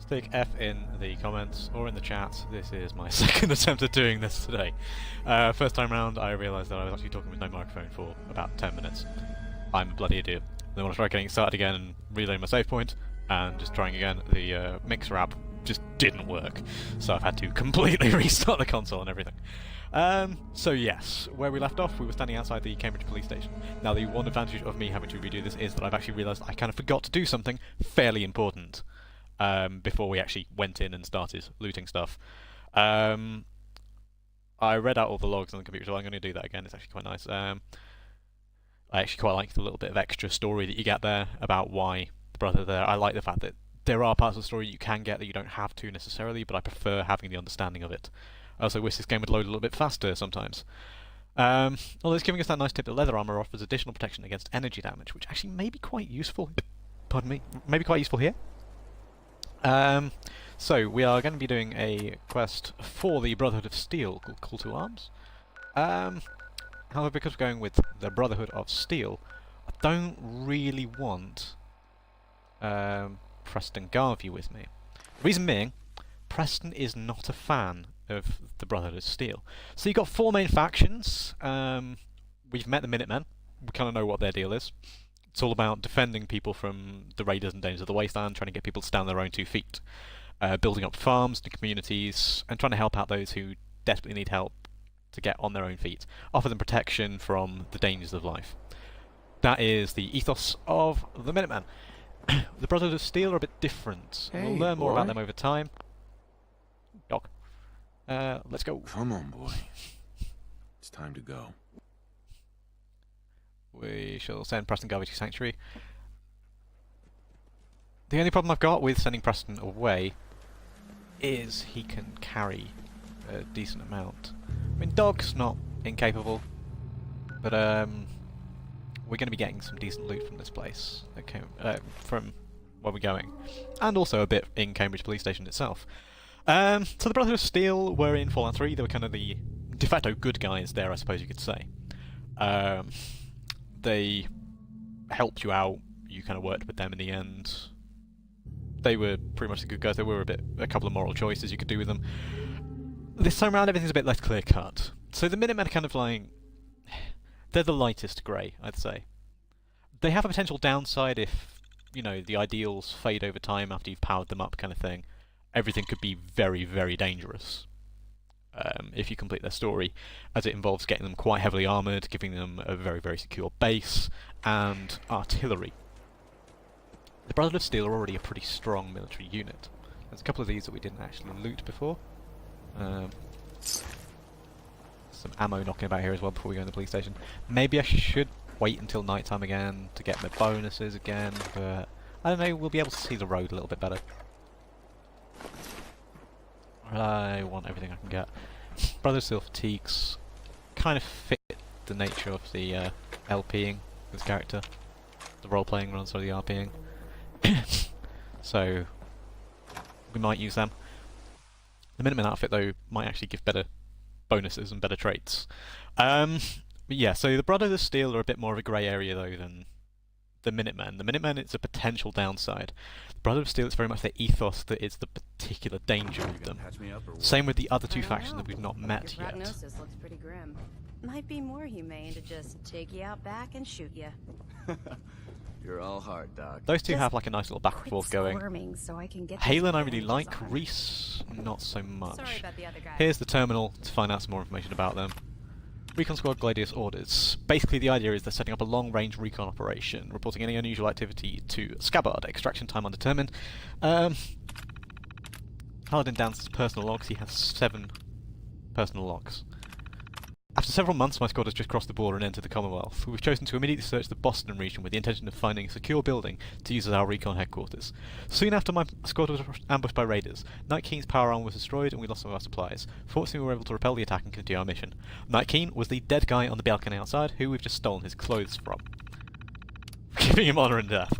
Stick F in the comments or in the chat. This is my second attempt at doing this today. First time round I realised that I was actually talking with no microphone for about 10 minutes. I'm a bloody idiot. Then when I tried getting started again and reloading my save point and just trying again, the mixer app just didn't work. So I've had to completely restart the console and everything. So yes, where we left off, we were standing outside the Cambridge police station. Now the one advantage of me having to redo this is that I've actually realised I kind of forgot to do something fairly important before we actually went in and started looting stuff. I read out all the logs on the computer, so I'm going to do that again. It's actually quite nice. I actually quite like the little bit of extra story that you get there about why the brother there. I like the fact that there are parts of the story you can get that you don't have to necessarily, but I prefer having the understanding of it. I also wish this game would load a little bit faster sometimes. Although it's giving us that nice tip that leather armour offers additional protection against energy damage, which actually may be quite useful. Pardon me, may be quite useful here. So we are going to be doing a quest for the Brotherhood of Steel called Call to Arms. However, because we're going with the Brotherhood of Steel, I don't really want Preston Garvey with me. Reason being, Preston is not a fan of the Brotherhood of Steel. So you've got four main factions. We've met the Minutemen. We kind of know what their deal is. It's all about defending people from the raiders and dangers of the wasteland, trying to get people to stand on their own 2 feet, building up farms and communities, and trying to help out those who desperately need help to get on their own feet, offer them protection from the dangers of life. That is the ethos of the Minutemen. The Brotherhood of Steel are a bit different. Hey, we'll learn more boy. about them over time. Doc. Let's go. Come on, boy. It's time to go. We shall send Preston Garvey to Sanctuary. The only problem I've got with sending Preston away is he can carry a decent amount. I mean, Dog's not incapable, but we're going to be getting some decent loot from this place, okay, from where we're going, and also a bit in Cambridge Police Station itself. So the Brotherhood of Steel were in Fallout 3. They were kind of the de facto good guys there, I suppose you could say. They helped you out. You kind of worked with them in the end. They were pretty much the good guys. There were a couple of moral choices you could do with them. This time around, everything's a bit less clear cut. So the Minutemen are kind of like, they're the lightest grey, I'd say. They have a potential downside if, you know, the ideals fade over time after you've powered them up, kind of thing. Everything could be very, very dangerous if you complete their story, as it involves getting them quite heavily armoured, giving them a very, very secure base, and artillery. The Brotherhood of Steel are already a pretty strong military unit. There's a couple of these that we didn't actually loot before. Some ammo knocking about here as well before we go in the police station. Maybe I should wait until night time again to get my bonuses again, but I don't know, we'll be able to see the road a little bit better. I want everything I can get. Brotherhood of Steel fatigues kind of fit the nature of the LPing this character. The role-playing runs or the RPing. So we might use them. The Minutemen outfit though might actually give better bonuses and better traits. But yeah, so the Brotherhood of Steel are a bit more of a grey area though than the Minutemen. The Minutemen, it's a potential downside. The Brotherhood of Steel, it's very much their ethos that is the particular danger with them. Same with the other two factions that we've not met Your yet. prognosis looks pretty grim. Might be more humane to just take you out back and shoot you. You're all hard, Doc. Those two Just have like a nice little back and forth going. Squirming so I can get Halen I these really bandages like, on. Reese not so Sorry much. about the other guy. Here's the terminal to find out some more information about them. Recon Squad Gladius orders. Basically the idea is they're setting up a long-range recon operation, reporting any unusual activity to Scabbard, extraction time undetermined. Paladin downs his personal logs, he has 7 personal logs. After several months, my squad has just crossed the border and entered the Commonwealth. We've chosen to immediately search the Boston region with the intention of finding a secure building to use as our recon headquarters. Soon after my squad was ambushed by raiders, Night Keen's power armor was destroyed and we lost some of our supplies. Fortunately, we were able to repel the attack and continue our mission. Night Keen was the dead guy on the balcony outside, who we've just stolen his clothes from, giving him honour and death.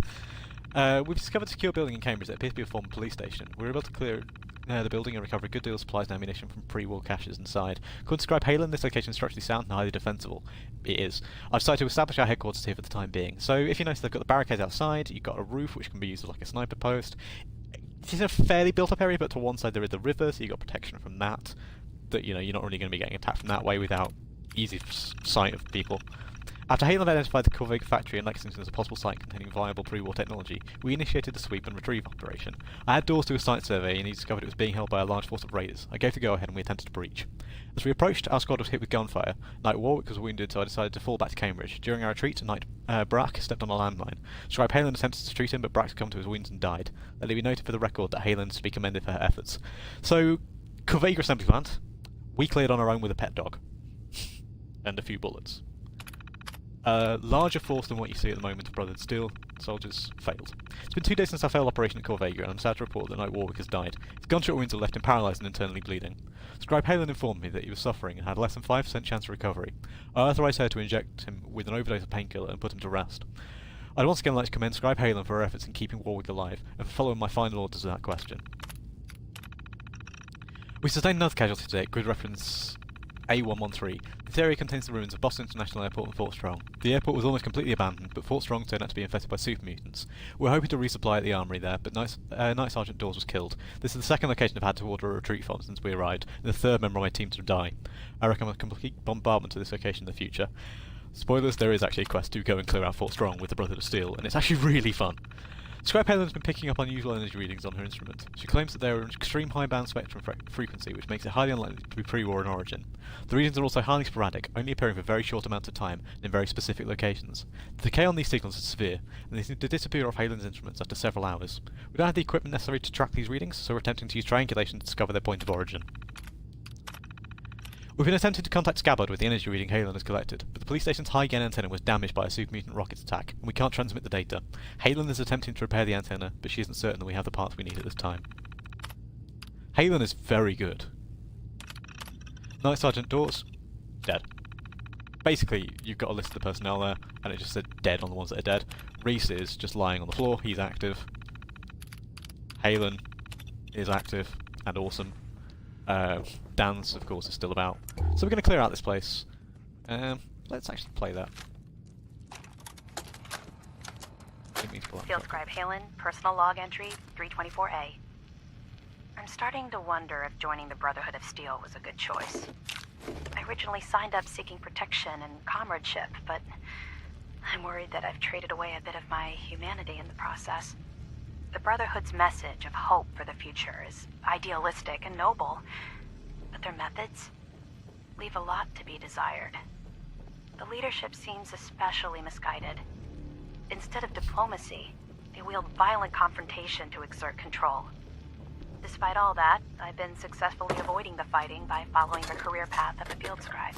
We've discovered a secure building in Cambridge that appears to be a former police station. We were able to clear the building and recover a good deal of supplies and ammunition from pre-war caches inside. Couldn't describe Halen, this location is structurally sound and highly defensible. It is. I've decided to establish our headquarters here for the time being. So if you notice they've got the barricades outside, you've got a roof which can be used as like a sniper post. This is a fairly built-up area, but to one side there is the river, so you've got protection from that. That, you know, you're not really going to be getting attacked from that way without easy sight of people. After Halen identified the Corvega factory in Lexington as a possible site containing viable pre-war technology, we initiated the sweep and retrieve operation. I had Dawes do a site survey and he discovered it was being held by a large force of raiders. I gave the go-ahead and we attempted to breach. As we approached, our squad was hit with gunfire. Knight Warwick was wounded, so I decided to fall back to Cambridge. During our retreat, Knight Brack stepped on a landmine. Scribe Halen attempted to treat him, but Brack succumbed to his wounds and died. Let it be noted for the record that Halen is to be commended for her efforts. So, Corvega assembly plant, we cleared on our own with a pet dog. And a few bullets. A larger force than what you see at the moment of Brotherhood Steel soldiers failed. It's been 2 days since our failed operation at Corvega, and I'm sad to report that Knight Warwick has died. His gunshot wounds have left him paralysed and internally bleeding. Scribe Halen informed me that he was suffering and had less than 5% chance of recovery. I authorised her to inject him with an overdose of painkiller and put him to rest. I'd once again like to commend Scribe Halen for her efforts in keeping Warwick alive, and for following my final orders of that question. We sustained another casualty today, grid reference A113. This area contains the ruins of Boston International Airport and Fort Strong. The airport was almost completely abandoned, but Fort Strong turned out to be infested by super mutants. We were hoping to resupply at the armory there, but Night Sergeant Dawes was killed. This is the second location I've had to order a retreat from since we arrived, and the third member of my team to die. I reckon a complete bombardment to this location in the future. Spoilers, there is actually a quest to go and clear out Fort Strong with the Brotherhood of Steel, and it's actually really fun. Scribe Helen's been picking up unusual energy readings on her instrument. She claims that they are an extreme high band spectrum frequency, which makes it highly unlikely to be pre-war in origin. The readings are also highly sporadic, only appearing for very short amounts of time and in very specific locations. The decay on these signals is severe, and they seem to disappear off Helen's instruments after several hours. We don't have the equipment necessary to track these readings, so we're attempting to use triangulation to discover their point of origin. We've been attempting to contact Scabbard with the energy reading Halen has collected, but the police station's high gain antenna was damaged by a super mutant rocket attack, and we can't transmit the data. Halen is attempting to repair the antenna, but she isn't certain that we have the parts we need at this time. Halen is very good. Night Sergeant Dawes, dead. Basically, you've got a list of the personnel there, and it just said dead on the ones that are dead. Reese is just lying on the floor, he's active. Halen is active and awesome. Dan's, of course, is still about. So we're going to clear out this place. Let's actually play that. Field Scribe Halen, personal log entry 324A. I'm starting to wonder if joining the Brotherhood of Steel was a good choice. I originally signed up seeking protection and comradeship, but I'm worried that I've traded away a bit of my humanity in the process. The Brotherhood's message of hope for the future is idealistic and noble, but their methods leave a lot to be desired. The leadership seems especially misguided. Instead of diplomacy, they wield violent confrontation to exert control. Despite all that, I've been successfully avoiding the fighting by following the career path of a field scribe.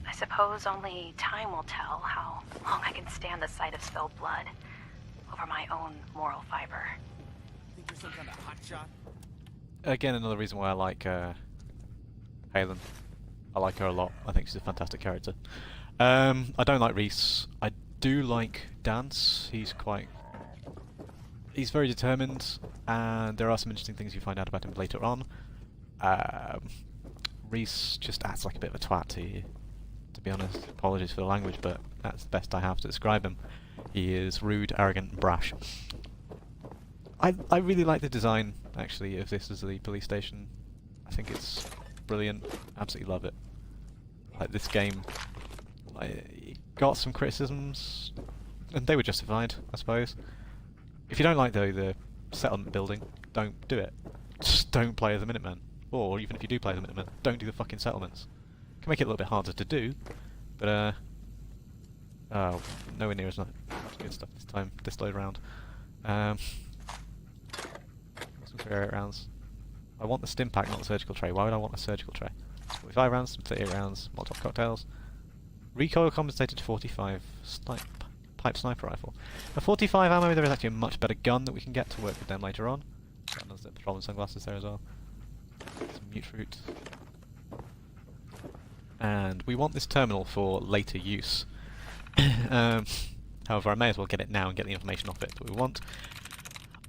I suppose only time will tell how long I can stand the sight of spilled blood over my own moral fiber. Think you're some kind of hotshot? Again, another reason why I like Halen. I like her a lot. I think she's a fantastic character. I don't like Reese. I do like Dance. He's very determined, and there are some interesting things you find out about him later on. Reese just acts like a bit of a twat to you, to be honest. Apologies for the language, but that's the best I have to describe him. He is rude, arrogant, and brash. I really like the design, actually, of this as the police station. I think it's brilliant. Absolutely love it. Like, this game, it got some criticisms, and they were justified, I suppose. If you don't like the settlement building, don't do it. Just don't play as a Minuteman. Or, even if you do play as a Minuteman, don't do the fucking settlements. It can make it a little bit harder to do, but oh, nowhere near as much good stuff this time, this load round. Some 38 rounds. I want the stim pack, not the surgical tray. Why would I want a surgical tray? 45 rounds, some 38 rounds, Molotov cocktails. Recoil compensated to 45 pipe sniper rifle. A 45 ammo, there is actually a much better gun that we can get to work with them later on. Got another zip patrol and sunglasses there as well. Some mute fruit. And we want this terminal for later use. However, I may as well get it now and get the information off it that we want.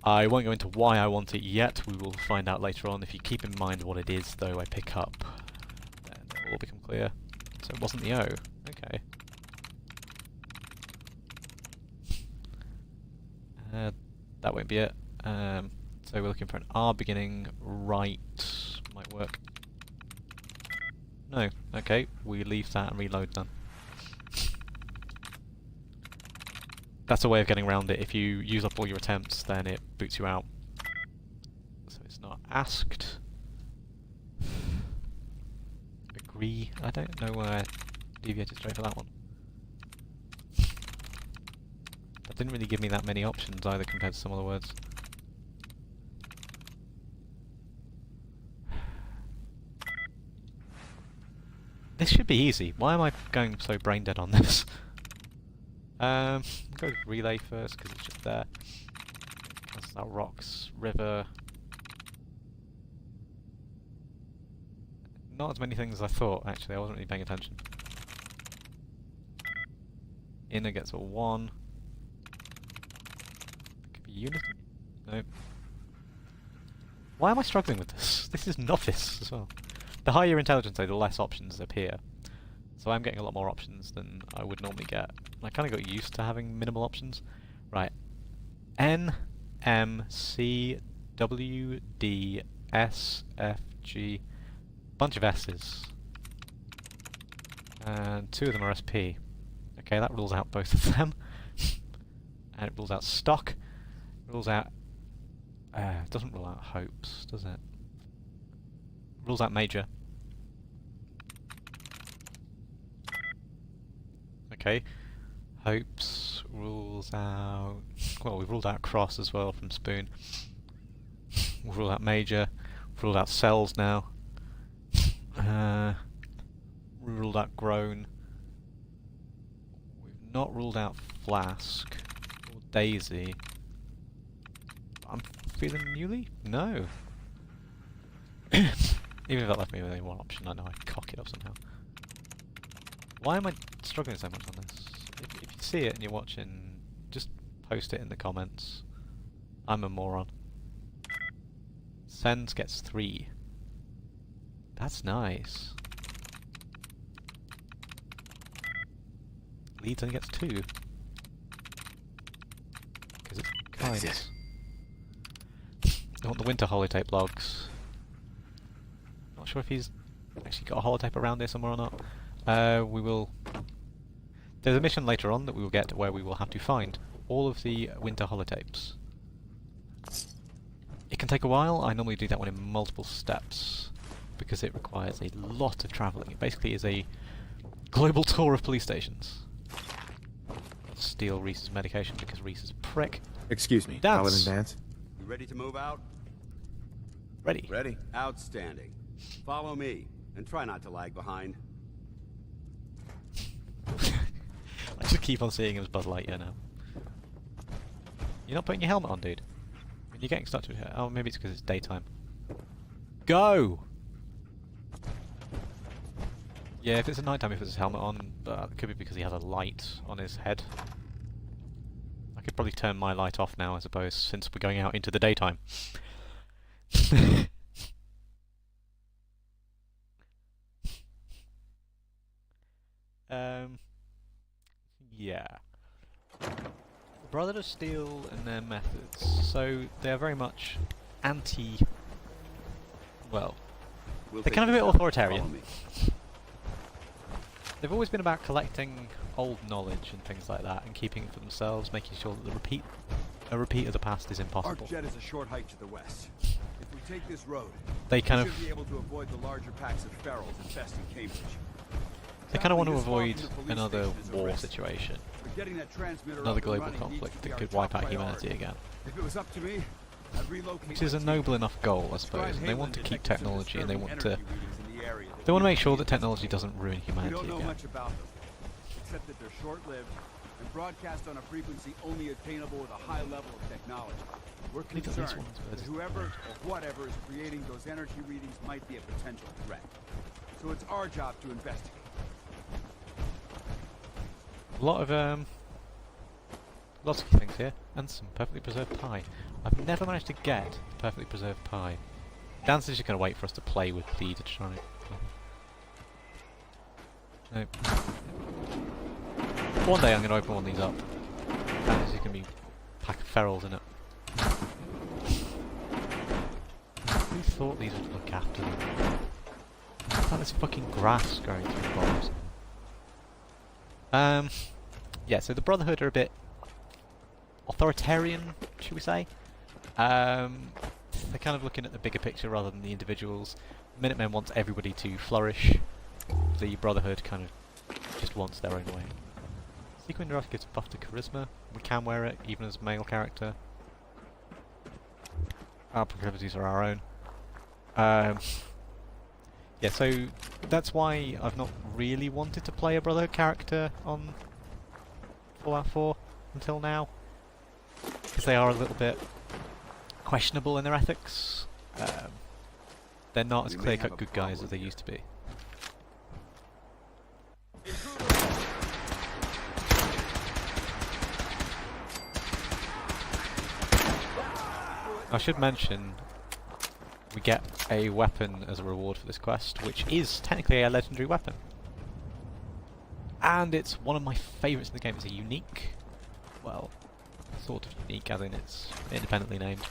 I won't go into why I want it yet, we will find out later on. If you keep in mind what it is, though, I pick up, then it will all become clear. So it wasn't the O. Okay. That won't be it. So we're looking for an R beginning, right, might work. No, okay, we leave that and reload then. That's a way of getting around it. If you use up all your attempts, then it boots you out. So it's not asked. Agree. I don't know where I deviated straight for that one. That didn't really give me that many options either compared to some other words. This should be easy. Why am I going so brain dead on this? We'll go with relay first because it's just there. That's that rocks, river. Not as many things as I thought, actually. I wasn't really paying attention. Inner gets a 1. Could be unit. No. Why am I struggling with this? This is novice as well. The higher your intelligence, though, the less options appear. So I'm getting a lot more options than I would normally get. I kind of got used to having minimal options. Right. N, M, C, W, D, S, F, G. Bunch of S's. And 2 of them are SP. Okay, that rules out both of them. And it rules out stock. Rules out... doesn't rule out hopes, does it? Rules out major. Okay. Hopes rules out... Well, we've ruled out cross as well from spoon. We've ruled out major. We've ruled out cells now. We ruled out grown. We've not ruled out flask or daisy. I'm feeling newly? No. Even if that left me with only one option, I know I'd cock it up somehow. Why am I struggling so much on this? If you see it and you're watching, just post it in the comments. I'm a moron. Sends gets 3. That's nice. Leeds only gets 2. Because it's kind. That's I want the winter holotape logs. Not sure if he's actually got a holotape around here somewhere or not. We will... There's a mission later on that we will get where we will have to find all of the winter holotapes. It can take a while. I normally do that one in multiple steps because it requires a lot of travelling. It basically is a global tour of police stations. Steal Reese's medication because Reese is a prick. Excuse me, Dance. Paladin Dance. You ready to move out? Ready. Ready? Outstanding. Follow me, and try not to lag behind. I just keep on seeing him as Buzz Lightyear now. You're not putting your helmet on, dude. You're getting stuck to it. Oh, maybe it's because it's daytime. Go! Yeah, if it's at nighttime, he puts his helmet on, but it could be because he has a light on his head. I could probably turn my light off now, I suppose, since we're going out into the daytime. Yeah. The Brotherhood of Steel and their methods. So they're very much anti... Well, they're kind of a bit authoritarian. They've always been about collecting old knowledge and things like that and keeping it for themselves, making sure that a repeat of the past is impossible. Our jet is a short hike to the west. If we take this road, They kind we of... should be able to avoid the larger packs of ferals infesting Cambridge. They kind of want to Traveling avoid this far from the police another station is a war risk. situation. But getting that transmitter Another up and global running needs conflict to be that our could top wipe out priority. humanity again. If it was up to me, I'd relocate Which is my a team. noble enough goal, I suppose, Scribe and they Halen want to keep detected some technology and they disturbing want to... energy readings in the area They want to we make sure that need. technology doesn't ruin We humanity don't know again. much about them, except that they're short-lived and broadcast on a frequency only attainable with a high level of technology. We're Leave at least concerned one as well that as- whoever or whatever is creating those energy readings might be a potential threat. So it's our job to investigate. A lot of, lots of things here, and some perfectly preserved pie. I've never managed to get perfectly preserved pie. Dan's just going to wait for us to play with the to try it. Nope. One day I'm going to open one of these up. And there's going to be a pack of ferals in it. thought these would look after them. Look at this fucking grass growing through the bottoms. Yeah, so the Brotherhood are a bit authoritarian, should we say? They're kind of looking at the bigger picture rather than the individuals. Minutemen wants everybody to flourish. The Brotherhood kind of just wants their own way. Sequin Draft gives a buff to charisma. We can wear it, even as a male character. Our proclivities are our own. Yeah, so that's why I've not really wanted to play a Brotherhood character on Fallout 4 until now. Because they are a little bit questionable in their ethics. They're not as clear-cut good guys as they used to be. I should mention we get a weapon as a reward for this quest, which is technically a legendary weapon. And it's one of my favourites in the game. It's a unique, well, sort of unique as in it's independently named,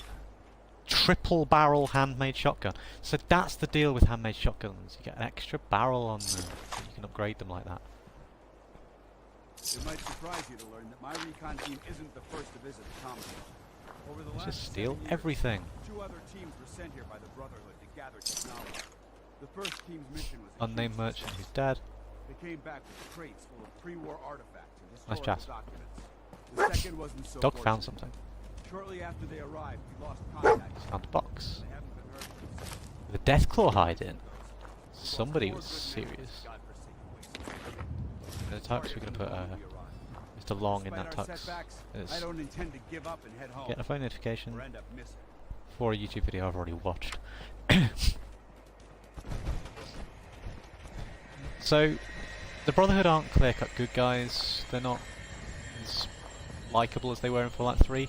triple barrel handmade shotgun. So that's the deal with handmade shotguns. You get an extra barrel on them. You can upgrade them like that. It might surprise you to learn that my recon team isn't the first to visit the common. Over the Let's last just steal 7 years, everything. 2 other teams were sent here by the Brotherhood to gather technology. The first team's mission was Unnamed merchant who's dead. They came back with crates full of pre-war artifacts and Nice historical chat. documents. The second wasn't so Dog found fortunate. something. Shortly after they arrived, we lost contact. Found a box. They haven't been heard since. The Deathclaw hide-in. Somebody was serious. In the tux, we're going to put Mr. Long in that tux. I don't intend to give up and head home. Get a phone notification Or end up missing. for a YouTube video I've already watched. So, the Brotherhood aren't clear-cut good guys. They're not as likeable as they were in Fallout 3.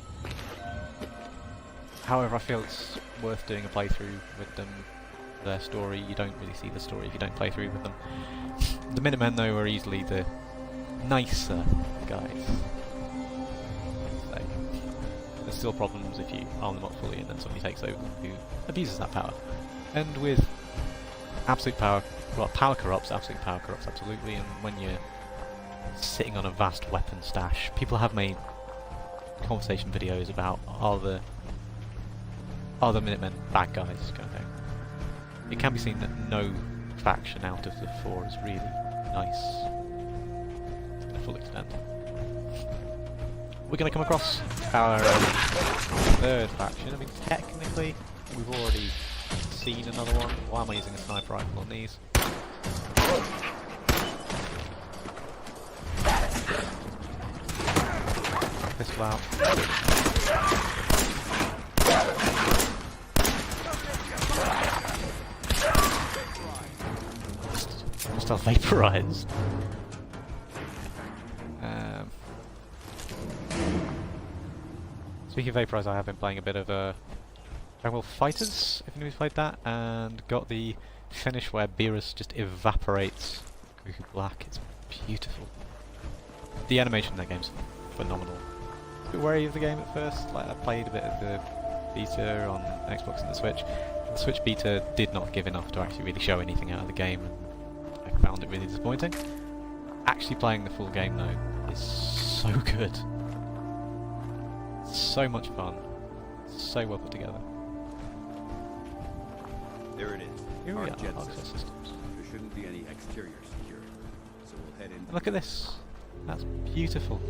However, I feel it's worth doing a playthrough with them. Their story, you don't really see the story if you don't play through with them. The Minutemen, though, are easily the nicer guys. So, there's still problems if you arm them up fully and then somebody takes over who abuses that power. And with absolute power, well, power corrupts, absolute power corrupts absolutely, and when you're sitting on a vast weapon stash, people have made conversation videos about are the Minutemen bad guys kind of thing. It can be seen that no faction out of the 4 is really nice to the full extent. We're going to come across our third faction. I mean, technically, we've already seen another one. Why am I using a sniper rifle on these? Pistol out. Still vaporized. Speaking of vaporize, I have been playing a bit of Jungle Fighters, if anybody's played that, and got the finish where Beerus just evaporates Cuckoo Black. It's beautiful. The animation in that game's phenomenal. I was a bit wary of the game at first. Like, I played a bit of the beta on Xbox and the Switch. The Switch beta did not give enough to actually really show anything out of the game, and I found it really disappointing. Actually playing the full game though is so good. So much fun. So well put together. There it is. Here Our we are, jet access system. systems. There shouldn't be any exterior security, so we'll head in. Look at this. That's beautiful.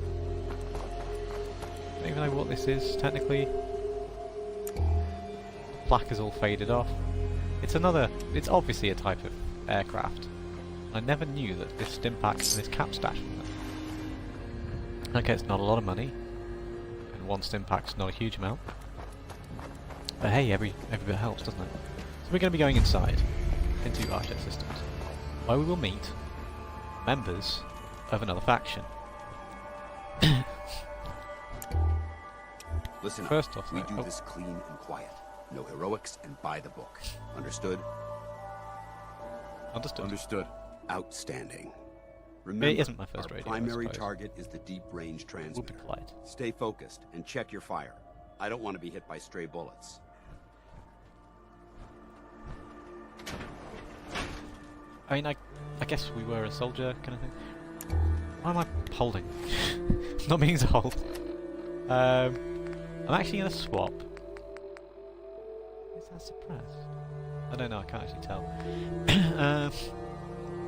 Don't even know what this is technically. The plaque is all faded off. It's obviously a type of aircraft. I never knew that this Stimpack and this cap stash from them. Okay, it's not a lot of money, and 1 Stimpack's not a huge amount. But hey, every bit helps, doesn't it? So we're going to be going inside, into our jet systems, where we will meet members of another faction. Listen up. First off, we though, do this clean and quiet. No heroics and by the book. Understood? Understood. Understood. Outstanding. Remember, It isn't my first our radio, I primary suppose. target is the deep-range We'll be transmitter. polite. Stay focused and check your fire. I don't want to be hit by stray bullets. I mean, I guess we were a soldier kind of thing. Why am I holding? Not meaning to hold. I'm actually going to swap. Is that suppressed? I don't know, I can't actually tell.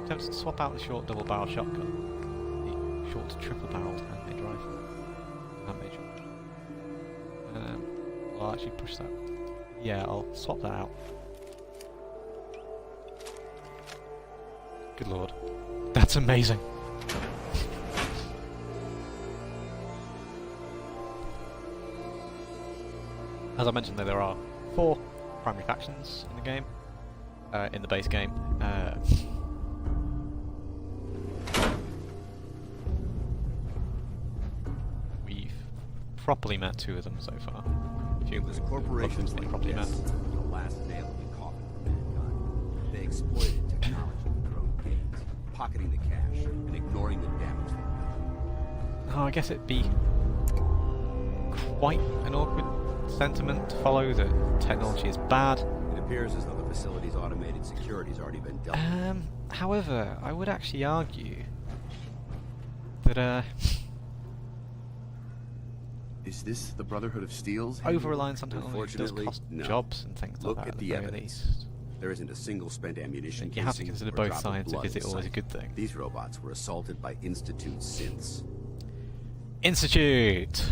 Attempts to swap out the short double barrel shotgun. The short triple barreled handmade rifle. Handmade shotgun. I'll actually push that. Yeah, I'll swap that out. Good lord. That's amazing. As I mentioned, though, there are 4 primary factions in the game, in the base game. We've properly met 2 of them so far. There's corporations like properly met. this, the last nail in the coffin for mankind. They exploited technology for their own gains, pocketing the cash and ignoring the damage they did. Oh, I guess it'd be quite an awkward sentiment to follow that technology is bad. It appears as though the facility's automated security's already been dealt with. However, I would actually argue that Is this the Brotherhood of Steel's? over-reliance on technology does Unfortunately, cost no. jobs and things Look like that at at the the very evidence. least. There isn't a single spent ammunition You have to casing consider or both drop of sides blood if in it's always a sight. good thing. These robots were assaulted by Institute synths. Institute!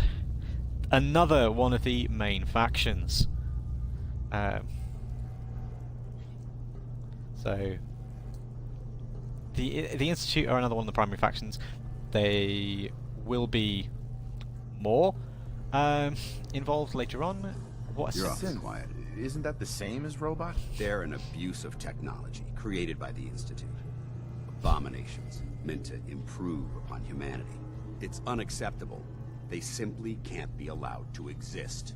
Another one of the main factions. So the Institute are another one of the primary factions. They will be more involved later on. What a You're off. Sin, quiet. Isn't that the same as robot? They're an abuse of technology created by the Institute. Abominations meant to improve upon humanity. It's unacceptable. They simply can't be allowed to exist.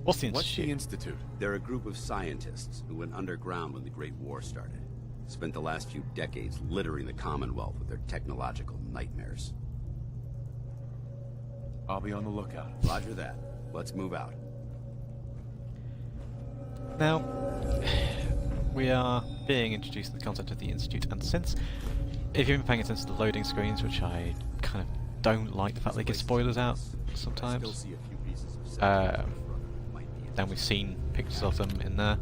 What's the What's the Institute? Institute? They're a group of scientists who went underground when the Great War started. Spent the last few decades littering the Commonwealth with their technological nightmares. I'll be on the lookout. Roger that. Let's move out. Now, we are being introduced to the concept of the Institute, and since, if you've been paying attention to the loading screens, which I kind of don't like the fact they give spoilers out sometimes, then we've seen pictures of them in there.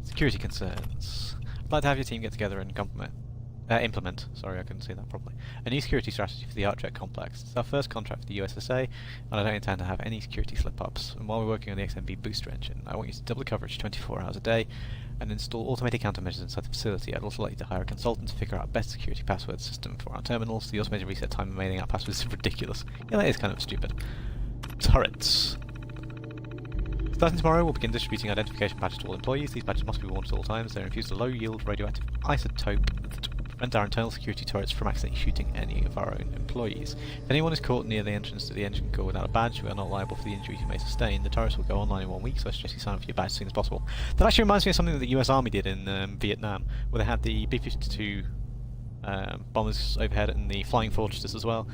Security concerns. I'd like to have your team get together and implement, sorry I couldn't say that properly, a new security strategy for the Artjet complex. It's our first contract for the USSA, and I don't intend to have any security slip-ups. And while we're working on the XMB booster engine, I want you to double coverage 24 hours a day and install automated countermeasures inside the facility. I'd also like you to hire a consultant to figure out best security password system for our terminals. The automated reset time of mailing out passwords is ridiculous. Yeah, that is kind of stupid. Turrets. Starting tomorrow, we'll begin distributing identification badges to all employees. These badges must be worn at all times. They're infused with a low-yield radioactive isotope that will prevent our internal security turrets from accidentally shooting any of our own employees. If anyone is caught near the entrance to the engine core without a badge, we are not liable for the injuries you may sustain. The turrets will go online in 1 week, so I suggest you sign up for your badge as soon as possible. That actually reminds me of something that the US Army did in Vietnam, where they had the B-52 bombers overhead and the flying fortresses as well.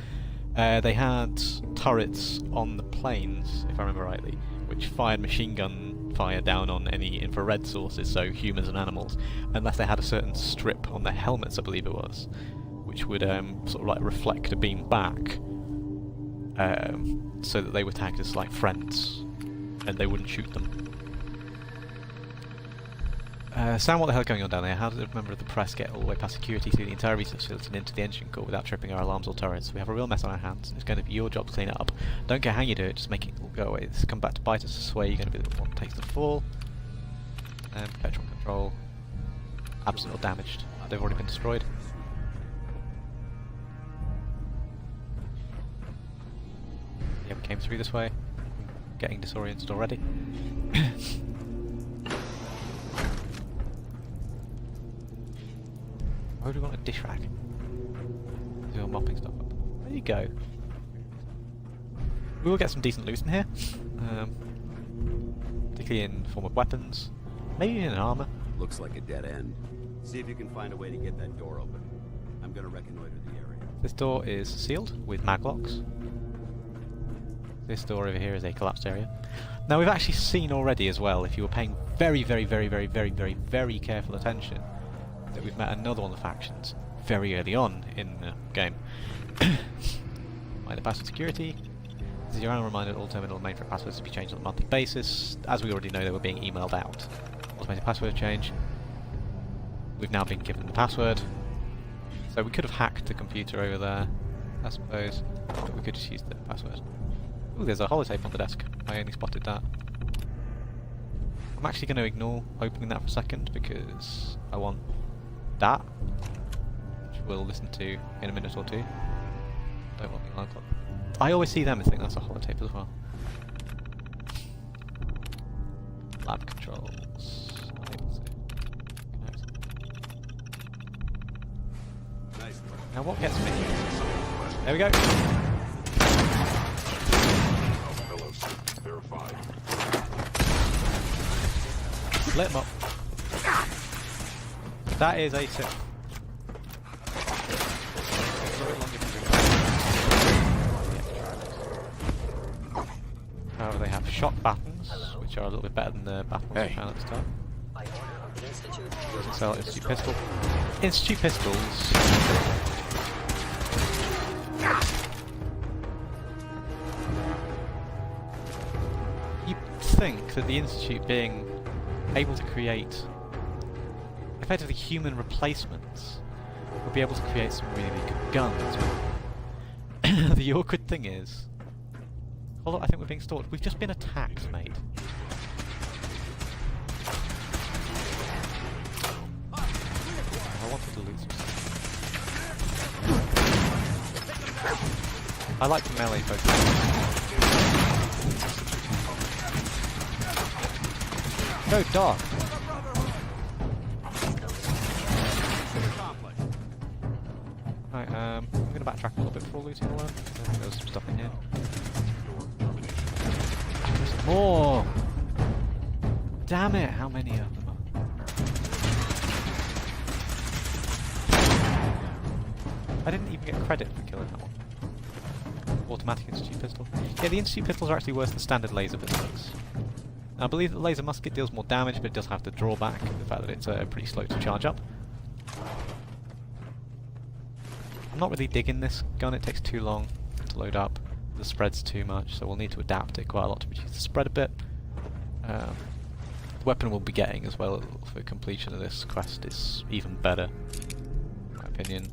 They had turrets on the planes, if I remember rightly, which fired machine gun fire down on any infrared sources, so humans and animals, unless they had a certain strip on their helmets, I believe it was, which would sort of like reflect a beam back, so that they were tagged as like friends, and they wouldn't shoot them. Sam, what the hell is going on down there? How did a member of the press get all the way past security through the entire research facility and into the engine core without tripping our alarms or turrets? We have a real mess on our hands, and it's going to be your job to clean it up. Don't care how you do it, just make it all go away. This will come back to bite us. I swear you're going to be the one that takes the fall. Petrol control. Absent or damaged. They've already been destroyed. Yeah, we came through this way. Getting disoriented already. Why would we want a dish rack? So you're mopping stuff up. There you go. We will get some decent loot in here. Particularly in form of weapons. Maybe in armour. Looks like a dead end. See if you can find a way to get that door open. I'm gonna reconnoiter the area. This door is sealed with maglocks. This door over here is a collapsed area. Now we've actually seen already as well, if you were paying very careful attention, that we've met another one of the factions very early on in the game. Minor password security. This is your annual reminder that all terminal and mainframe passwords to be changed on a monthly basis. As we already know, they were being emailed out. Automated password change. We've now been given the password. So we could have hacked the computer over there, I suppose. But we could just use the password. Ooh, there's a holotape on the desk. I only spotted that. I'm actually going to ignore opening that for a second because I want that, which we'll listen to in a minute or two. Don't want the alarm clock. I always see them and think that's a holotape as well. Lab controls. Nice work. Now what gets me? There we go. Split them up. That is a sip. However, they have shot batons, which are a little bit better than the batons we found at the start. Doesn't sell Institute pistol. Institute pistols. You'd think that the Institute being able to create effectively human replacements would be able to create some really good guns. The awkward thing is, hold on, I think we're being stalked. We've just been attacked, mate. I wanted to loot some stuff. I like the melee focus. Go dark. Right, I'm going to backtrack a little bit before looting all that. I think there's some stuff in here. There's more! Damn it, how many of them are? I didn't even get credit for killing that one. Automatic Institute pistol. Yeah, the Institute pistols are actually worse than standard laser pistols. I believe that the laser musket deals more damage, but it does have the drawback, the fact that it's pretty slow to charge up. I'm not really digging this gun, it takes too long to load up, the spread's too much, so we'll need to adapt it quite a lot to reduce the spread a bit. The weapon we'll be getting as well for completion of this quest is even better, in my opinion.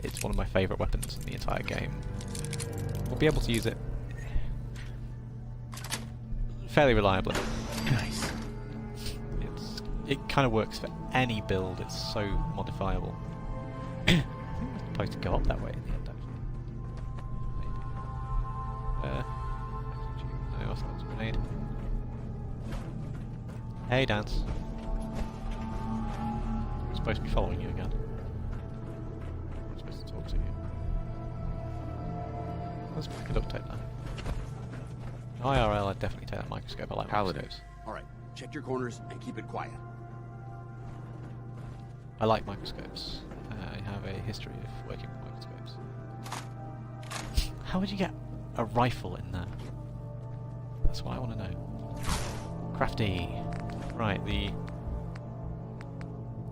It's one of my favourite weapons in the entire game. We'll be able to use it fairly reliably. Nice. It kind of works for any build, it's so modifiable. I think we're supposed to go up that way in the end, actually. Maybe. No, that's a grenade. Hey, Dance. I'm supposed to be following you again. I'm supposed to talk to you. Let's pick it up, take that. IRL, I'd definitely take that microscope. I like microscopes. Alright, check your corners and keep it quiet. I like microscopes. I have a history of working with microscopes. How would you get a rifle in there? That's what I want to know. Crafty. Right, the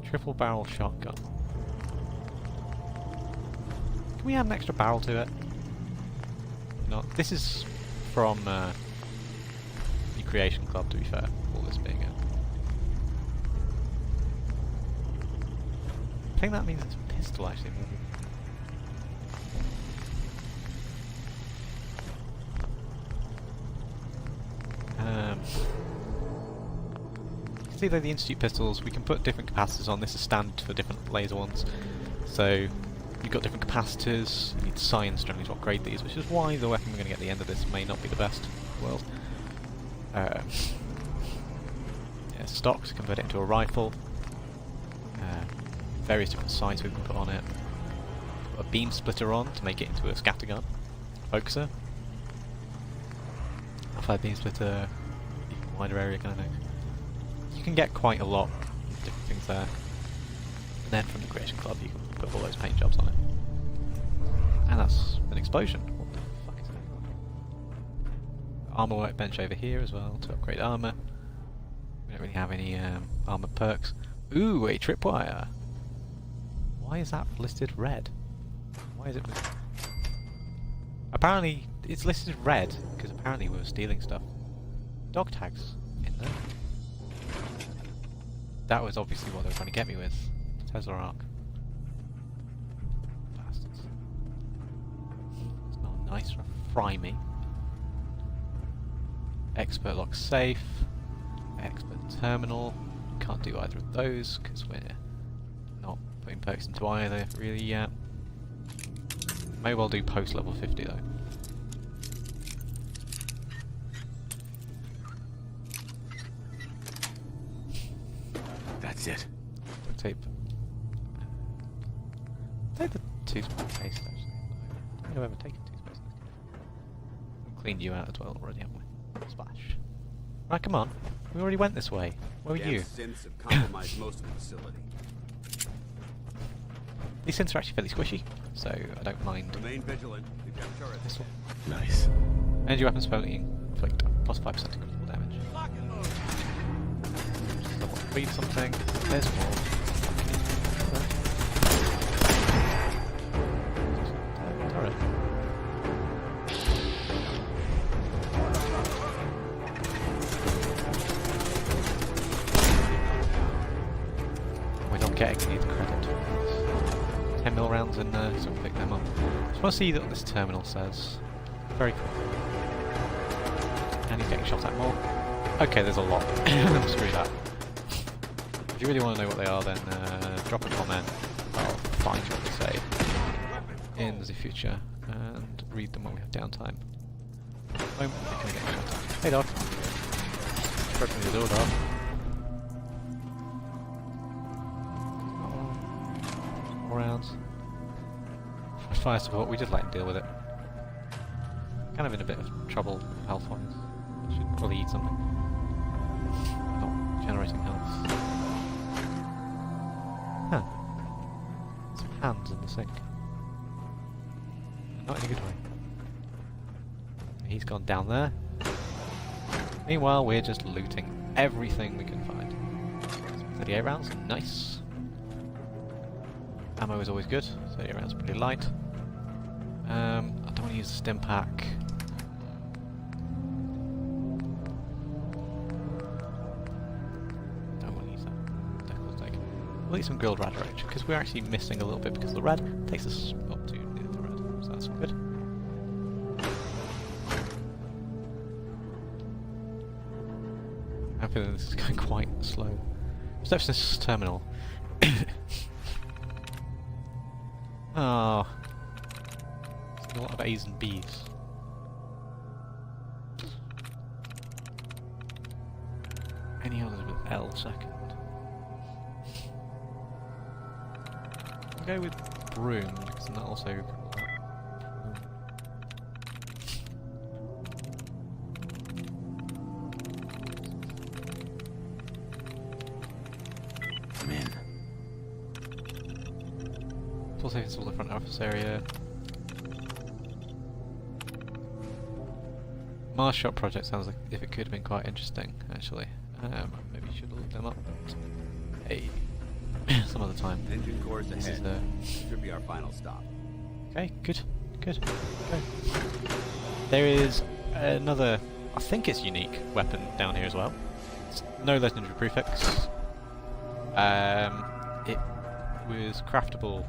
triple barrel shotgun. Can we add an extra barrel to it? No, this is from the Creation Club, to be fair, all this being it. I think that means it's a pistol, actually. You can see though the Institute pistols, we can put different capacitors on. This is standard for different laser ones. So you've got different capacitors, you need science generally to upgrade these, which is why the weapon we're going to get at the end of this may not be the best in the world. Yeah, stocks, convert it into a rifle. Various different sights we can put on it. Put a beam splitter on to make it into a scattergun. Focuser. Alpha beam splitter, even wider area kind of thing. You can get quite a lot of different things there. And then from the Creation Club you can put all those paint jobs on it. And that's an explosion. What the fuck is that? Armor workbench over here as well to upgrade armor. We don't really have any armor perks. Ooh, a tripwire. Why is that listed red? Why is it? Apparently, it's listed red because apparently we were stealing stuff. Dog tags in there. That was obviously what they were trying to get me with. Tesla Arc. Bastards. It's not nice. Fry me. Expert lock safe. Expert terminal. Can't do either of those because we're not putting perks into either really yet. May well do post level 50 though. That's it. Duct tape. Take the toothpaste actually. I don't think I've ever taken toothpaste. We've cleaned you out as well already, haven't we? Splash. Right, come on. We already went this way. Where were Damn you? synths have compromised most of the facility. These synths are actually fairly squishy, so I don't mind. Remain vigilant. We've got turrets. This one. Nice. Energy weapons permanently inflict plus 5% incremental damage. Someone read something. There's more. Turret. We're not getting any of the credit. 10 mil rounds in there, so we'll pick them up. Just want to see what this terminal says. Very cool. And he's getting shot at more. Okay, there's a lot. Screw that. If you really want to know what they are, then drop a comment. I'll find you what to say in the future and read them when we have downtime. At the moment, we're going to get shot at. Hey, dog. Broken the door, dog. More rounds. Fire support, we just let him deal with it. Kind of in a bit of trouble health-wise. Should probably eat something. Not generating health. Huh. Some hands in the sink. Not in a good way. He's gone down there. Meanwhile, we're just looting everything we can find. 38 rounds, nice. Ammo is always good. 38 rounds pretty light. I don't want to use the stim pack. Don't want to use that. We'll eat some grilled radish because we're actually missing a little bit because of the red takes us up to near the red, so that's all good. I'm feeling this is going quite slow. Receptionist terminal. Oh. A lot of A's and B's. Any others with L second? I'll go with broom because that also. I'm in. Also, it's all the front office area. Mars shot project sounds like if it could have been quite interesting, actually. Maybe you should look them up. Hey, some other time. Engine cores This ahead. is Should be our final stop. okay. Good. Good. Okay. There is another. I think it's unique weapon down here as well. It's no legendary prefix. It was craftable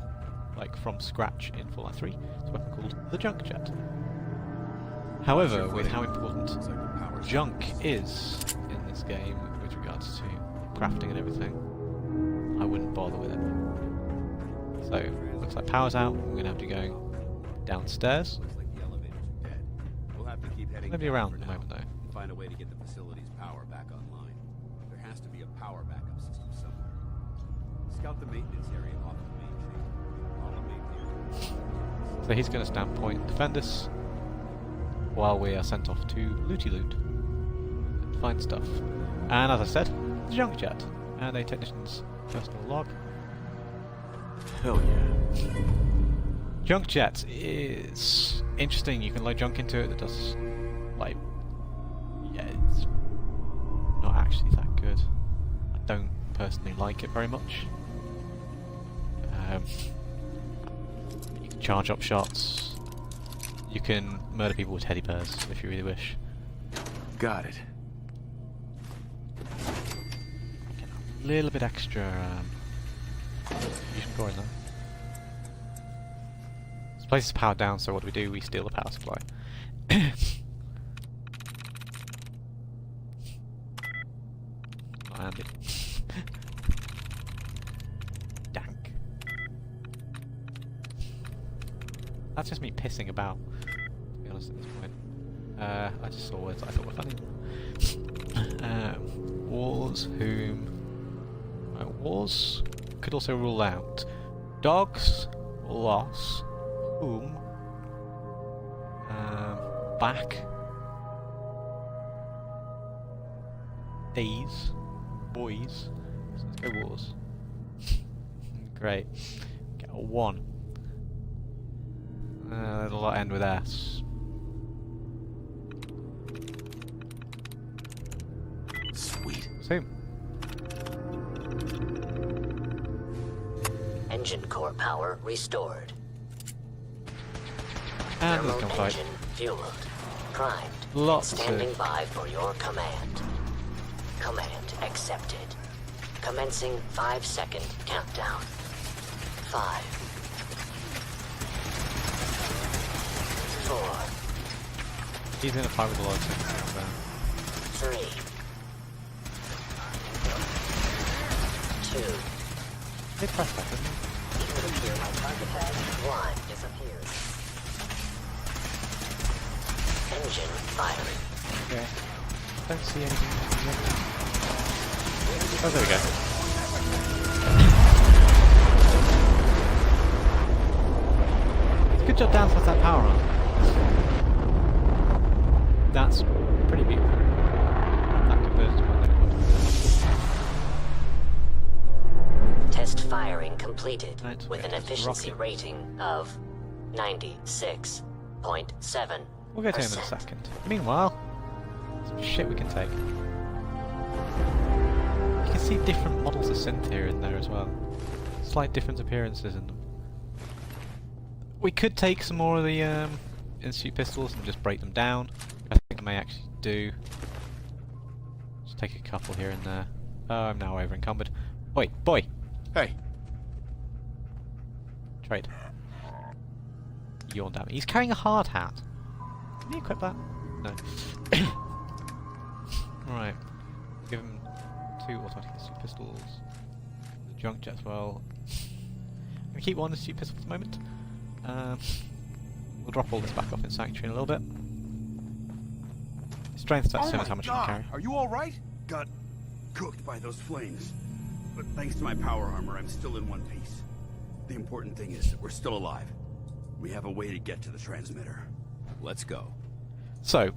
like from scratch in Fallout 3. It's a weapon called the Junk Jet. However, with how important Looks like the power's junk is in this game with regards to crafting and everything, I wouldn't bother with it. So, looks like power's out. We're going to have to go downstairs. Looks like the elevators are dead. We'll have to keep heading Nobody down around for at the now moment, though. and find a way to get the facility's power back online. There has to be a power backup system somewhere. Scout the maintenance area off the main chain. I'll make the So he's going to stand point defend us, while we are sent off to Looty Loot and find stuff. And as I said, the Junk Jet and a technician's personal log. Hell yeah. Junk Jet is interesting. You can load junk into it that does like actually that good. I don't personally like it very much. You can charge up shots. You can murder people with teddy bears if you really wish. Got it. Get a little bit extra. You should go in there. This place is powered down, so what do? We steal the power supply. Not handy. Dank. That's just me pissing about, to be honest at this point. I just saw words I thought were funny. Wars, whom... wars could also rule out. Dogs, loss, whom, back, days, boys, so let's go wars. Great. Get a 1. It'll end with S. Sweet. Same. Engine core power restored. And let's Thermal go fight. engine fueled. Primed. Lots of... Standing by for your command. Command accepted. Commencing 5-second countdown. 5. 4. He's in a fight with a lot of things. 3. 2. They pressed that, didn't they? Disappear my target bag. 1 disappears. Engine firing. Okay. Don't see anything. Oh, there we go. Good job Dan has that power on. That's pretty beautiful. That converted to one. Test firing completed Right, with okay, an efficiency rocket. rating of 96.7%. We'll go to him in a second. Meanwhile, some shit we can take. You can see different models of synth here and there as well. Slight different appearances in them. We could take some more of the Institute pistols and just break them down. I think I may actually do. Just take a couple here and there. Oh, I'm now over encumbered. Oi, boy! Hey. Trade. Yawned at me. He's carrying a hard hat. Can you equip that? No. Alright. Give him 2 automatic Institute pistols. The junk jet as well. I'm gonna keep 1 Institute pistol for the moment. We'll drop all this back off in Sanctuary in a little bit. Strength stats limits how much you can carry. Are you alright? Got cooked by those flames. But thanks to my power armor, I'm still in one piece. The important thing is that we're still alive. We have a way to get to the transmitter. Let's go. So,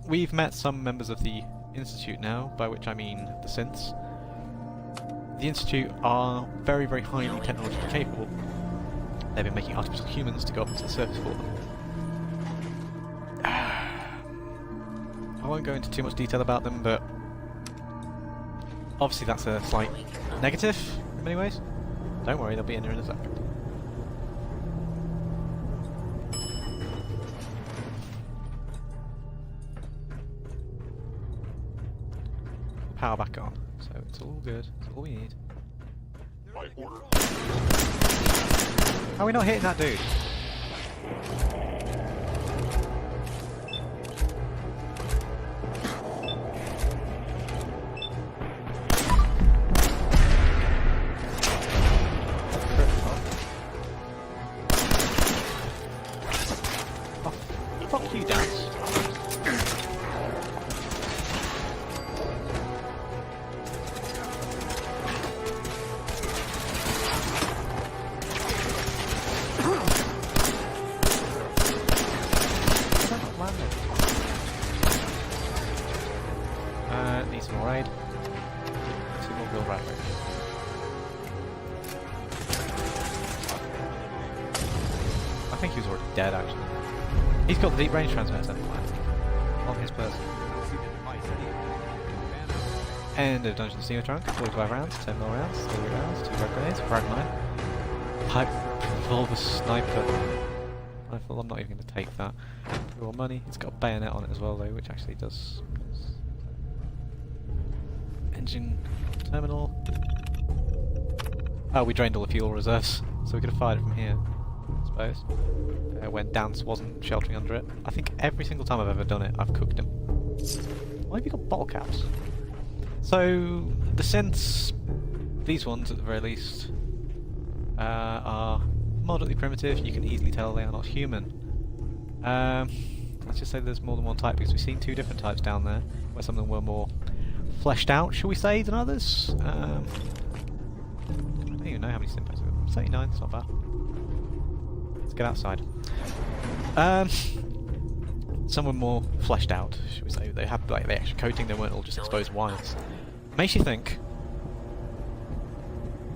we've met some members of the Institute now, by which I mean the synths. The Institute are very, very highly technologically capable. They've been making artificial humans to go up to the surface for them. I won't go into too much detail about them, but obviously that's a slight negative in many ways. Don't worry, they'll be in here in a second. Power back on, so it's all good. It's all we need. How are we not hitting that dude? Oh, fuck you, Dance. Need some more aid. 2 more build right away. I think he was already dead actually. He's got the deep range transmitter on his person. See the device anyway. End of Dungeon Steamer Trunk. 45 rounds, 10 more rounds, 30 rounds, 2 red grenades, frag mine. Pipe revolver sniper rifle. I'm not even going to take that. Raw money. It's got a bayonet on it as well, though, which actually does. Engine terminal. Oh, we drained all the fuel reserves, so we could have fired it from here, I suppose. When Dance wasn't sheltering under it. I think every single time I've ever done it, I've cooked him. Why have you got bottle caps? So, the synths, these ones at the very least, are moderately primitive. You can easily tell they are not human. Let's just say there's more than one type, because we've seen 2 different types down there, where some of them were more fleshed out, shall we say, than others. I don't even know how many synths there are. 39, it's not bad. Let's get outside. Some were more fleshed out, should we say. They had like the extra coating, they weren't all just exposed wires. Makes you think,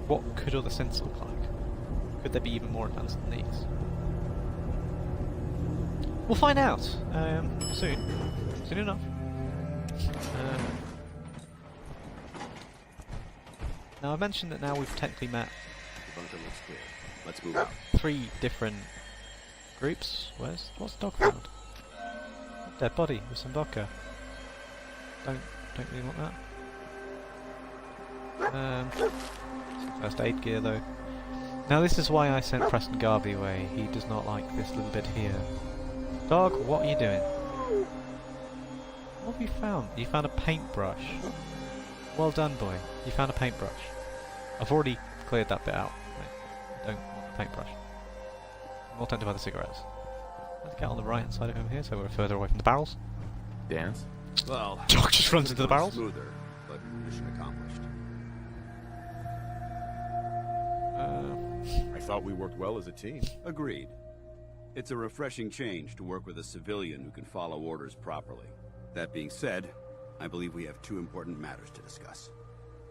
what could other synths look like? Could they be even more advanced than these? We'll find out soon. Soon enough. Now I mentioned that now we've technically met The bunker looks clear. Let's move out. 3 different groups. What's the dog found? Dead body with some vodka. Don't really want that. Some first aid gear though. Now this is why I sent Preston Garvey away. He does not like this little bit here. Dog, what are you doing? What have you found? You found a paintbrush. Well done, boy. You found a paintbrush. I've already cleared that bit out. I don't want the paintbrush. I'm more tempted by the cigarettes. Let's get on the right hand side of him here, so we're further away from the barrels. Dance? Well, Doc just runs into the barrels. Smoother, but mission accomplished. I thought we worked well as a team. Agreed. It's a refreshing change to work with a civilian who can follow orders properly. That being said, I believe we have 2 important matters to discuss.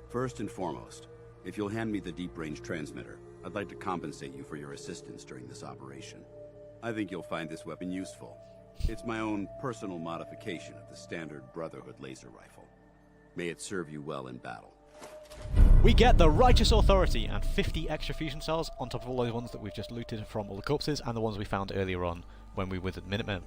First and foremost, if you'll hand me the deep-range transmitter, I'd like to compensate you for your assistance during this operation. I think you'll find this weapon useful. It's my own personal modification of the standard Brotherhood laser rifle. May it serve you well in battle. We get the Righteous Authority and 50 extra fusion cells on top of all those ones that we've just looted from all the corpses and the ones we found earlier on when we were with the Minutemen.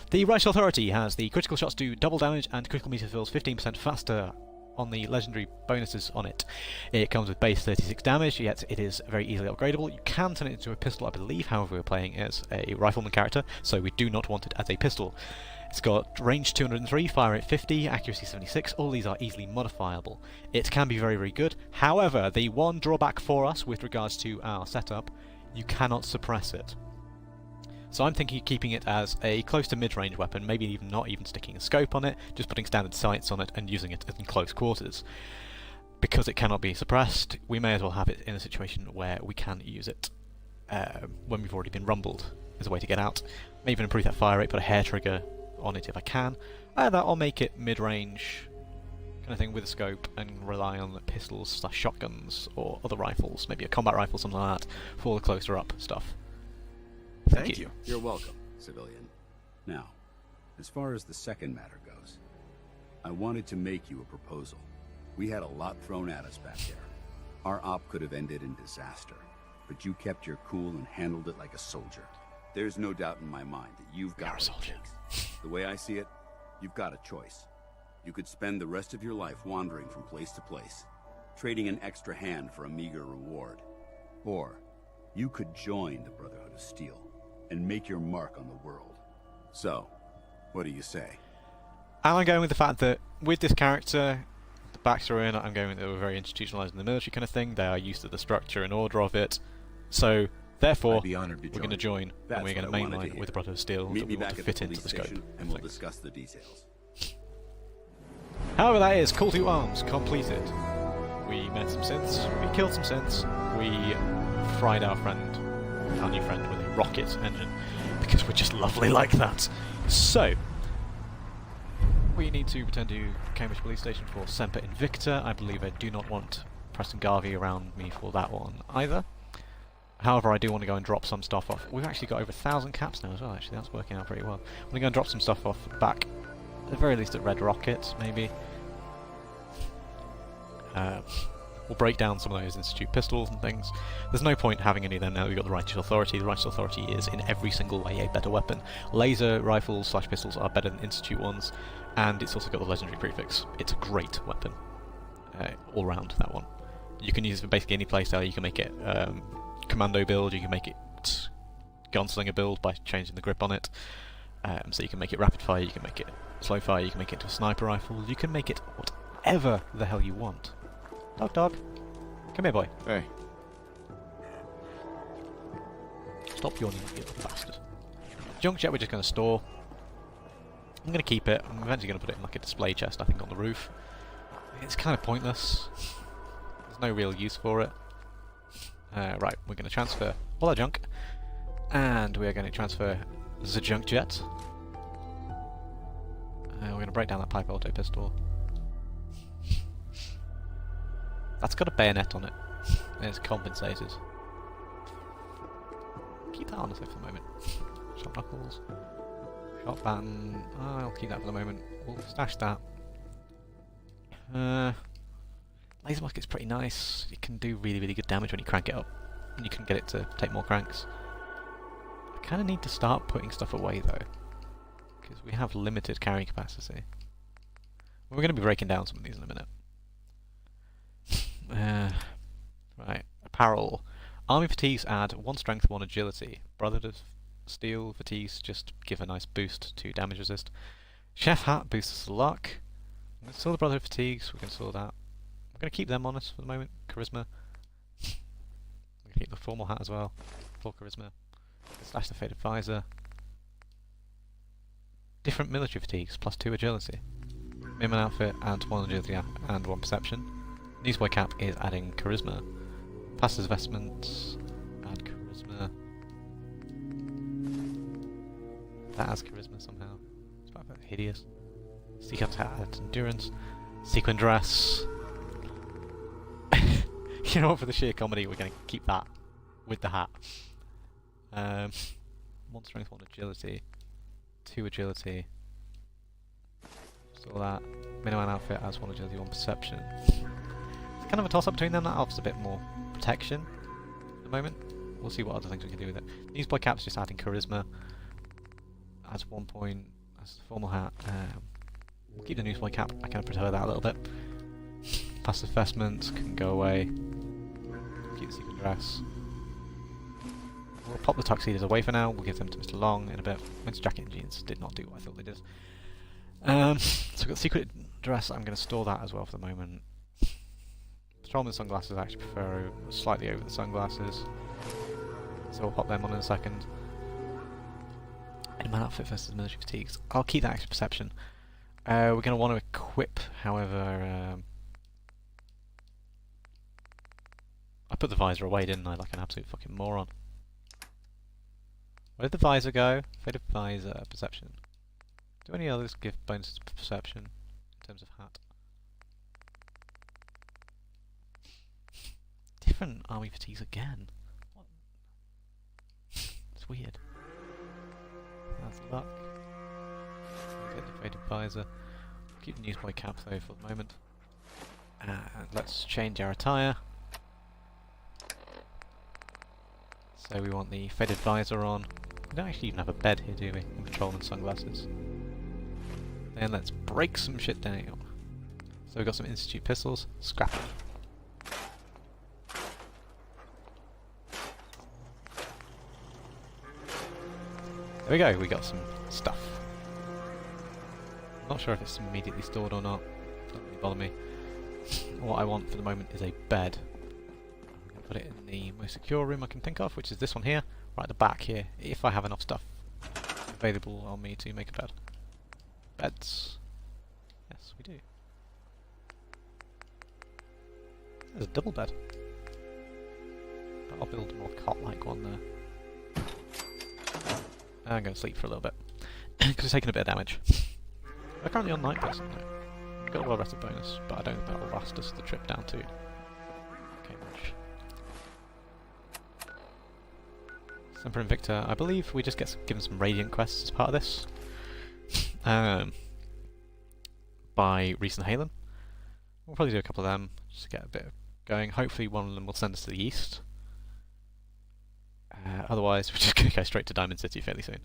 The Righteous Authority has the critical shots do double damage and critical meter fills 15% faster on the legendary bonuses on it. It comes with base 36 damage, yet it is very easily upgradable. You can turn it into a pistol, I believe, however we're playing as a rifleman character, so we do not want it as a pistol. It's got range 203, fire rate 50, accuracy 76, all these are easily modifiable. It can be very, very good. However, the one drawback for us with regards to our setup, you cannot suppress it. So I'm thinking of keeping it as a close to mid-range weapon, maybe even not even sticking a scope on it, just putting standard sights on it and using it in close quarters. Because it cannot be suppressed, we may as well have it in a situation where we can use it when we've already been rumbled as a way to get out. Maybe even improve that fire rate, put a hair trigger on it if I can. Either I'll make it mid-range kind of thing with a scope and rely on the pistols / shotguns or other rifles, maybe a combat rifle, something like that, for the closer up stuff. Thank you. You're welcome, civilian. Now, as far as the second matter goes, I wanted to make you a proposal. We had a lot thrown at us back there. Our op could have ended in disaster, but you kept your cool and handled it like a soldier. There's no doubt in my mind that you've got what it takes. The way I see it, you've got a choice. You could spend the rest of your life wandering from place to place, trading an extra hand for a meager reward. Or, you could join the Brotherhood of Steel and make your mark on the world. So, what do you say? And I'm going with the fact that with this character, the backstory in it, I'm going with they were very institutionalized in the military kind of thing. They are used to the structure and order of it. So, therefore, we're going to join and we're going to mainline with the Brotherhood of Steel Meet me to back at fit the into police the scope. station and we'll discuss the details. However, that is Call to Arms completed. We met some synths, we killed some synths, we fried our new friend with a rocket engine, because we're just lovely like that. So, we need to return to Cambridge Police Station for Semper Invicta. I believe I do not want Preston Garvey around me for that one either. However, I do want to go and drop some stuff off. We've actually got over 1,000 caps now as well, actually. That's working out pretty well. I'm going to go and drop some stuff off back, at the very least at Red Rocket, maybe. We'll break down some of those Institute pistols and things. There's no point having any of them now that we've got the Righteous Authority. The Righteous Authority is, in every single way, a better weapon. Laser rifles / pistols are better than Institute ones, and it's also got the legendary prefix. It's a great weapon. All round, that one. You can use it for basically any playstyle. You can make it commando build, you can make it gunslinger build by changing the grip on it. So you can make it rapid fire, you can make it slow fire, you can make it into a sniper rifle, you can make it whatever the hell you want. Dog. Come here, boy. Hey. Stop yawning, you little bastard. Junk jet we're just going to store. I'm going to keep it. I'm eventually going to put it in like a display chest, I think, on the roof. It's kind of pointless. There's no real use for it. Right, we're going to transfer all our junk. And we are going to transfer the junk jet. We're going to break down that pipe auto pistol. That's got a bayonet on it, and it's compensated. Keep that honestly for the moment. Shot knuckles, shot baton. I'll keep that for the moment. We'll stash that. Laser musket's pretty nice. It can do really, really good damage when you crank it up, and you can get it to take more cranks. I kind of need to start putting stuff away though, because we have limited carrying capacity. We're going to be breaking down some of these in a minute. Right, apparel. Army fatigues add 1 strength, 1 agility. Brotherhood of Steel fatigues just give a nice boost to damage resist. Chef hat boosts luck. I'm going to store the Brotherhood fatigues, we can store that. I'm going to keep them on us for the moment. Charisma. I'm going to keep the formal hat as well, for charisma. Slash the faded visor. Different military fatigues, +2 agility. Minimum outfit adds 1 agility and 1 perception. Newsboy cap is adding charisma. Pastor's vestments, add charisma. That adds charisma somehow. It's about hideous. Sea cap's hat adds endurance. Sequin dress. You know what, for the sheer comedy we're going to keep that with the hat. 1 strength, 1 agility. 2 agility. So that. Minimum outfit adds 1 agility, 1 perception. It's kind of a toss-up between them. That offers a bit more protection at the moment. We'll see what other things we can do with it. Newsboy cap's just adding charisma. Adds 1 point. That's the formal hat. We'll keep the newsboy cap. I kind of prefer that a little bit. Passive vestments can go away. Keep the sequin dress. We'll pop the tuxedos away for now. We'll give them to Mr. Long in a bit. Winter jacket and jeans did not do what I thought they did. So we've got secret dress. I'm going to store that as well for the moment. Patrolman sunglasses I actually prefer slightly over the sunglasses. So we'll pop them on in a second. And man outfit versus military fatigues. I'll keep that extra perception. We're going to want to equip, however... I put the visor away, didn't I? Like an absolute fucking moron. Where did the visor go? Faded visor, perception. Do any others give bonuses to perception in terms of hat? Different army fatigues again. What? It's weird. That's luck. We'll get the faded visor. Keep the newsboy cap though for the moment. And let's change our attire. So we want the faded visor on. We don't actually even have a bed here, do we? And patrolman sunglasses. Then let's break some shit down. So we've got some Institute pistols. Scrap them. There we go, we got some stuff. I'm not sure if it's immediately stored or not. Doesn't really bother me. What I want for the moment is a bed. I'm going to put it in the most secure room I can think of, which is this one here, right at the back here, if I have enough stuff available on me to make a bed. Beds. Yes, we do. There's a double bed. But I'll build a more cot-like one there. I'm going to sleep for a little bit, because it's taking a bit of damage. We're currently on night person though. We've got a well-rested bonus, but I don't think that will last us the trip down to Cambridge. Semper Invicta, I believe we just get given some Radiant quests as part of this. By Reese and Halen. We'll probably do a couple of them, Just get a bit going. Hopefully one of them will send us to the east. Otherwise, we're just going to go straight to Diamond City fairly soon.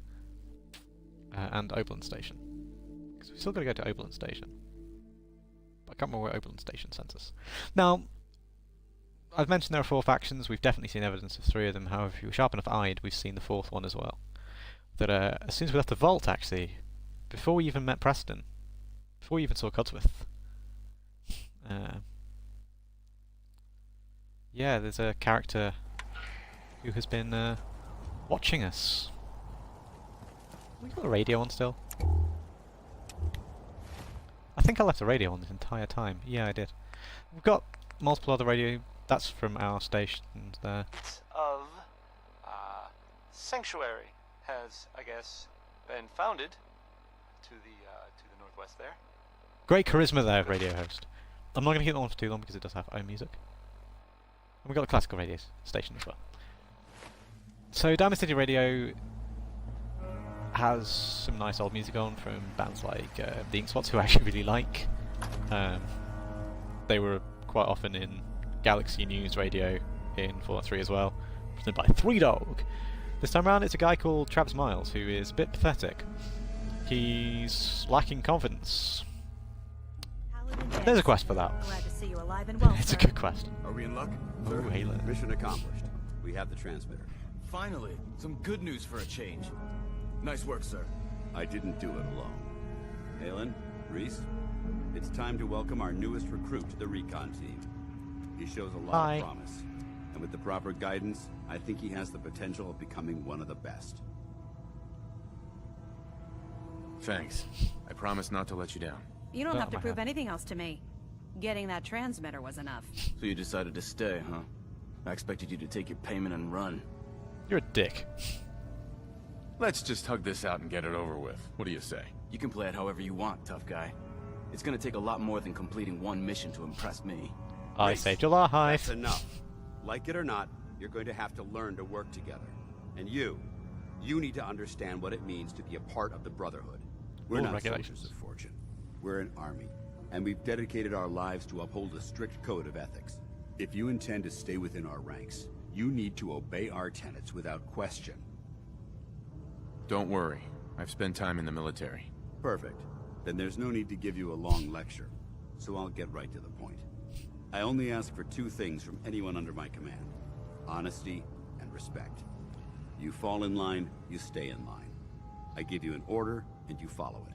And Oberlin Station. Because we've still got to go to Oberlin Station. But I can't remember where Oberlin Station sends us. Now, I've mentioned there are 4 factions. We've definitely seen evidence of 3 of them. However, if you were sharp enough eyed, we've seen the 4th one as well. That as soon as we left the vault, actually, before we even met Preston, before we even saw Codsworth, yeah, there's a character who has been watching us. We got the radio on still? I think I left the radio on this entire time. Yeah, I did. We've got multiple other radio. That's from our stations there. Of Sanctuary has, I guess, been founded to the northwest there. Great charisma there, radio host. I'm not going to keep that on for too long because it does have own music. And we've got a classical radio station as well. So Diamond City Radio has some nice old music on from bands like the Ink Spots, who I actually really like. They were quite often in Galaxy News Radio in Fallout 3 as well, presented by Three Dog. This time around it's a guy called Travis Miles, who is a bit pathetic. He's lacking confidence. There's a quest for that. Glad to see you alive and well, It's a sir. good quest. Are we in luck? Ooh, Halo. Mission accomplished. We have the transmitter. Finally, some good news for a change. Nice work, sir. I didn't do it alone. Halen, Reese, it's time to welcome our newest recruit to the recon team. He shows a lot Hi. of promise. And with the proper guidance, I think he has the potential of becoming one of the best. Thanks. I promise not to let you down. You don't Oh, have to my prove God. anything else to me. Getting that transmitter was enough. So you decided to stay, huh? I expected you to take your payment and run. You're a dick. Let's just hug this out and get it over with. What do you say? You can play it however you want, tough guy. It's gonna take a lot more than completing one mission to impress me. I Reese, saved your life. That's enough. Like it or not, you're going to have to learn to work together. And you need to understand what it means to be a part of the Brotherhood. We're Ooh, not regulations. soldiers of fortune. We're an army, and we've dedicated our lives to uphold a strict code of ethics. If you intend to stay within our ranks, you need to obey our tenets without question. Don't worry. I've spent time in the military. Perfect. Then there's no need to give you a long lecture, so I'll get right to the point. I only ask for 2 things from anyone under my command: honesty and respect. You fall in line, you stay in line. I give you an order, and you follow it.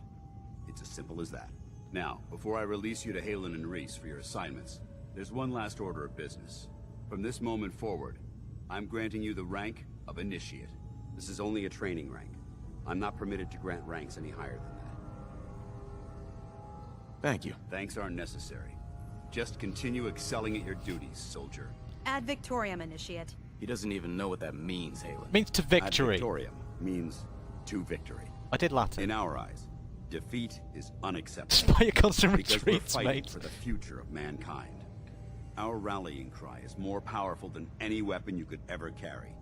It's as simple as that. Now, before I release you to Halen and Reese for your assignments, there's one last order of business. From this moment forward, I'm granting you the rank of Initiate. This is only a training rank. I'm not permitted to grant ranks any higher than that. Thank you. Thanks aren't necessary. Just continue excelling at your duties, soldier. Ad Victoriam, Initiate. He doesn't even know what that means, Halen. Means to Ad victory. Victoriam means to victory. I did Latin. In our eyes, defeat is unacceptable. Despite your constant Because we're retreats, fighting mate. for the future of mankind. Our rallying cry is more powerful than any weapon you could ever carry.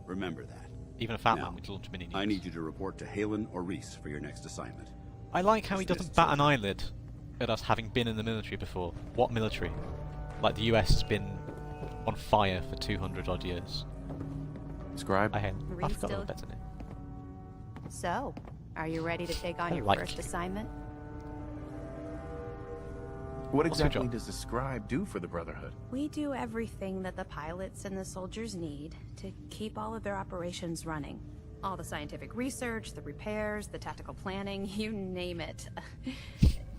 Remember that. Even a fat Now, man would launch mini nukes. I need you to report to Halen or Reese for your next assignment. I like how he Dismissed, doesn't bat an soldier. eyelid at us having been in the military before. What military? Like the US has been on fire for 200 odd years. Scribe? I hate. I Reese forgot still- all better now. So, are you ready to take on I your like first you. assignment? What What's your exactly job? does the scribe do for the Brotherhood? We do everything that the pilots and the soldiers need to keep all of their operations running. All the scientific research, the repairs, the tactical planning, you name it.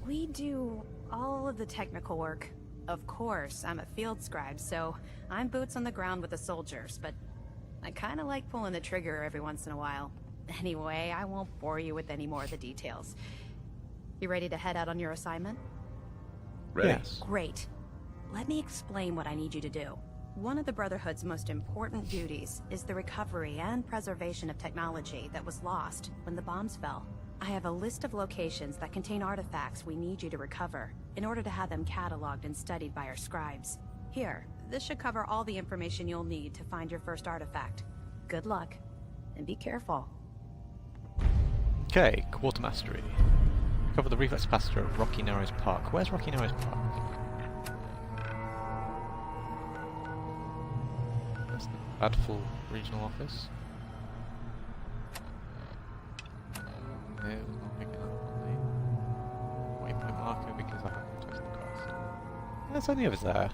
We do all of the technical work. Of course, I'm a field scribe, so I'm boots on the ground with the soldiers, but I kind of like pulling the trigger every once in a while. Anyway, I won't bore you with any more of the details. You ready to head out on your assignment? Ready? Yes. Great. Let me explain what I need you to do. One of the Brotherhood's most important duties is the recovery and preservation of technology that was lost when the bombs fell. I have a list of locations that contain artifacts we need you to recover in order to have them cataloged and studied by our scribes. Here, this should cover all the information you'll need to find your first artifact. Good luck, and be careful. Okay, Quarter Mastery. Cover the reflex capacitor of Rocky Narrows Park. Where's Rocky Narrows Park? had full regional office. No, it was not picking up on the waypoint marker because I haven't completed the quest. It's only over there.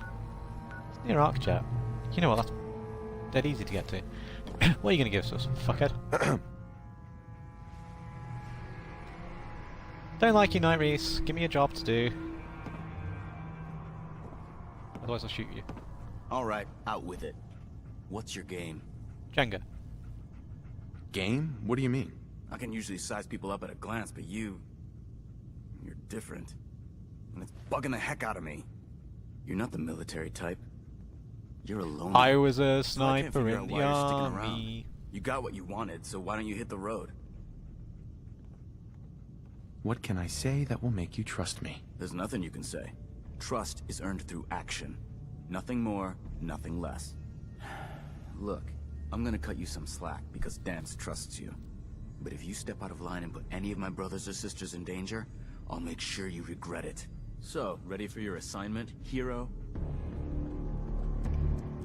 It's near Arcjet. You know what, that's dead easy to get to. What are you going to give us, fuckhead? Don't like you, Night Reese. Give me a job to do. Otherwise I'll shoot you. Alright, out with it. What's your game? Jenga. Game? What do you mean? I can usually size people up at a glance, but you're different. And it's bugging the heck out of me. You're not the military type. You're alone. I was a So I can't sniper figure in out the why you're sticking army. around. You got what you wanted, so why don't you hit the road? What can I say that will make you trust me? There's nothing you can say. Trust is earned through action. Nothing more, nothing less. Look, I'm gonna cut you some slack because Dance trusts you. But if you step out of line and put any of my brothers or sisters in danger, I'll make sure you regret it. So, ready for your assignment, hero?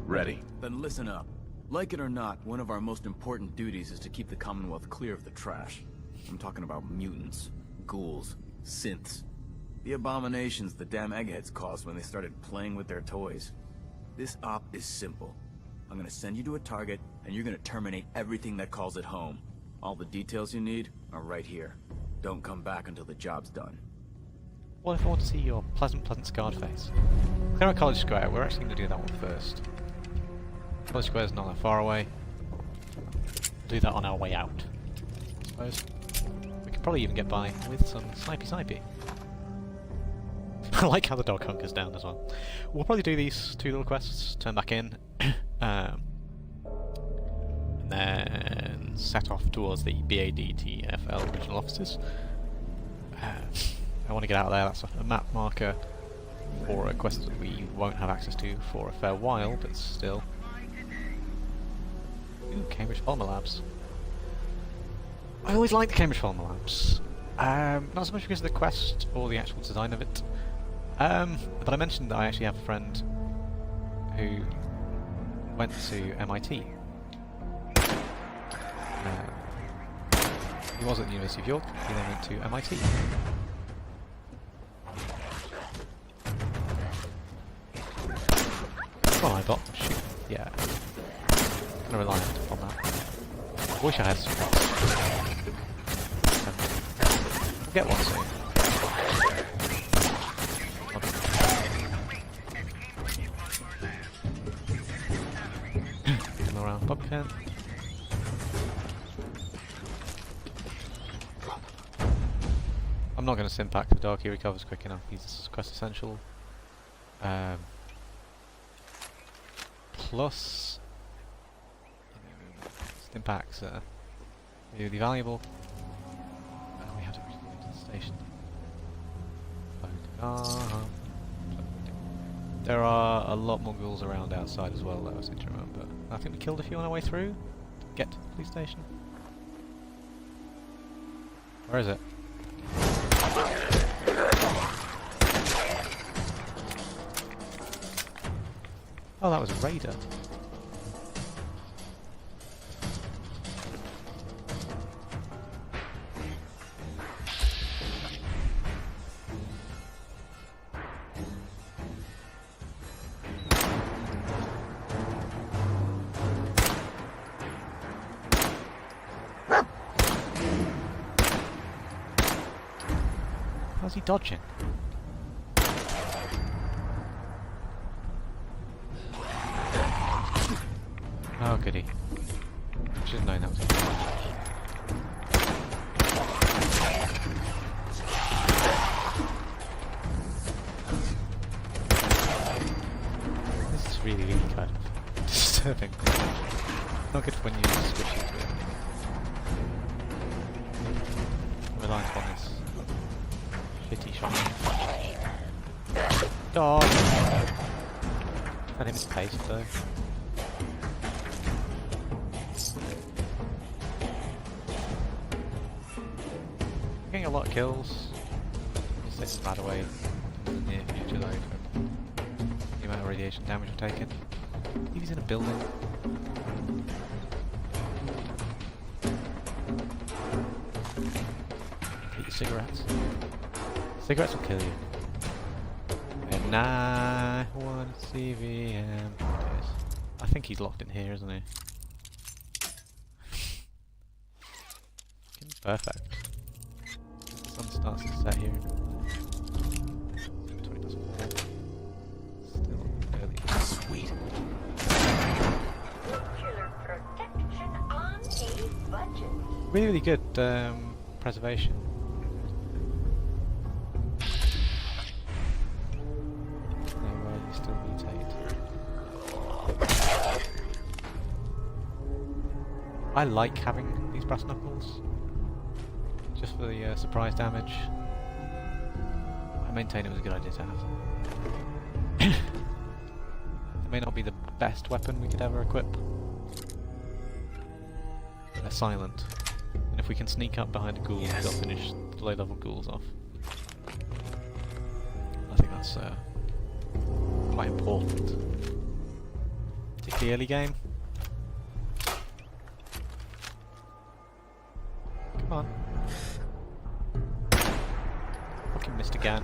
Ready. Then listen up. Like it or not, one of our most important duties is to keep the Commonwealth clear of the trash. I'm talking about mutants, ghouls, synths. The abominations the damn eggheads caused when they started playing with their toys. This op is simple. I'm gonna send you to a target, and you're gonna terminate everything that calls it home. All the details you need are right here. Don't come back until the job's done. What if I want to see your pleasant scarred face? Clear out College Square. We're actually going to do that one first. College Square's not that far away. We'll do that on our way out, I suppose. We could probably even get by with some snipey. I like how the dog hunkers down as well. We'll probably do these two little quests, turn back in, and then set off towards the BADTFL regional offices. I want to get out of there. That's a map marker for a quest that we won't have access to for a fair while, but still. Ooh, Cambridge Polymer Labs. I always like the Cambridge Polymer Labs. Not so much because of the quest or the actual design of it, but I mentioned that I actually have a friend who went to MIT. He was at the University of York, he then went to MIT. Come on, iBot. Shoot. Yeah. Kind of reliant on that. I wish I had some. We'll get one soon. Come around Pumpkin. I'm not going to sim pack the dog, he recovers quick enough, he's quest essential. Plus, stim packs are really valuable. We have to actually go to the station. There are a lot more ghouls around outside as well, that I seem to remember. I think we killed a few on our way through to get to the police station. Where is it? Oh, that was a raider. How's he dodging? Oh goody. Should have known that was a This is really kind of disturbing. Not good when you switch into it. I'm reliant on this shitty shot. Dog! Had him his pace though. Getting a lot of kills. This isn't bad away in the near future though from the amount of radiation damage we've taken. He was in a building. cigarettes. Cigarettes will kill you. And I want CVM. I think he's locked in here, isn't he? Perfect. The sun starts to set here. 20 Still early. Sweet. Nuclear protection on a budget. Really, really good preservation. No way, you still mutate. I like having these brass knuckles. Just for the surprise damage. I maintain it was a good idea to have them. It may not be the best weapon we could ever equip. But they're silent. And if we can sneak up behind a ghoul, they'll finish the low level ghouls off. I think that's quite important. Particularly early game. Come on. Fucking missed again.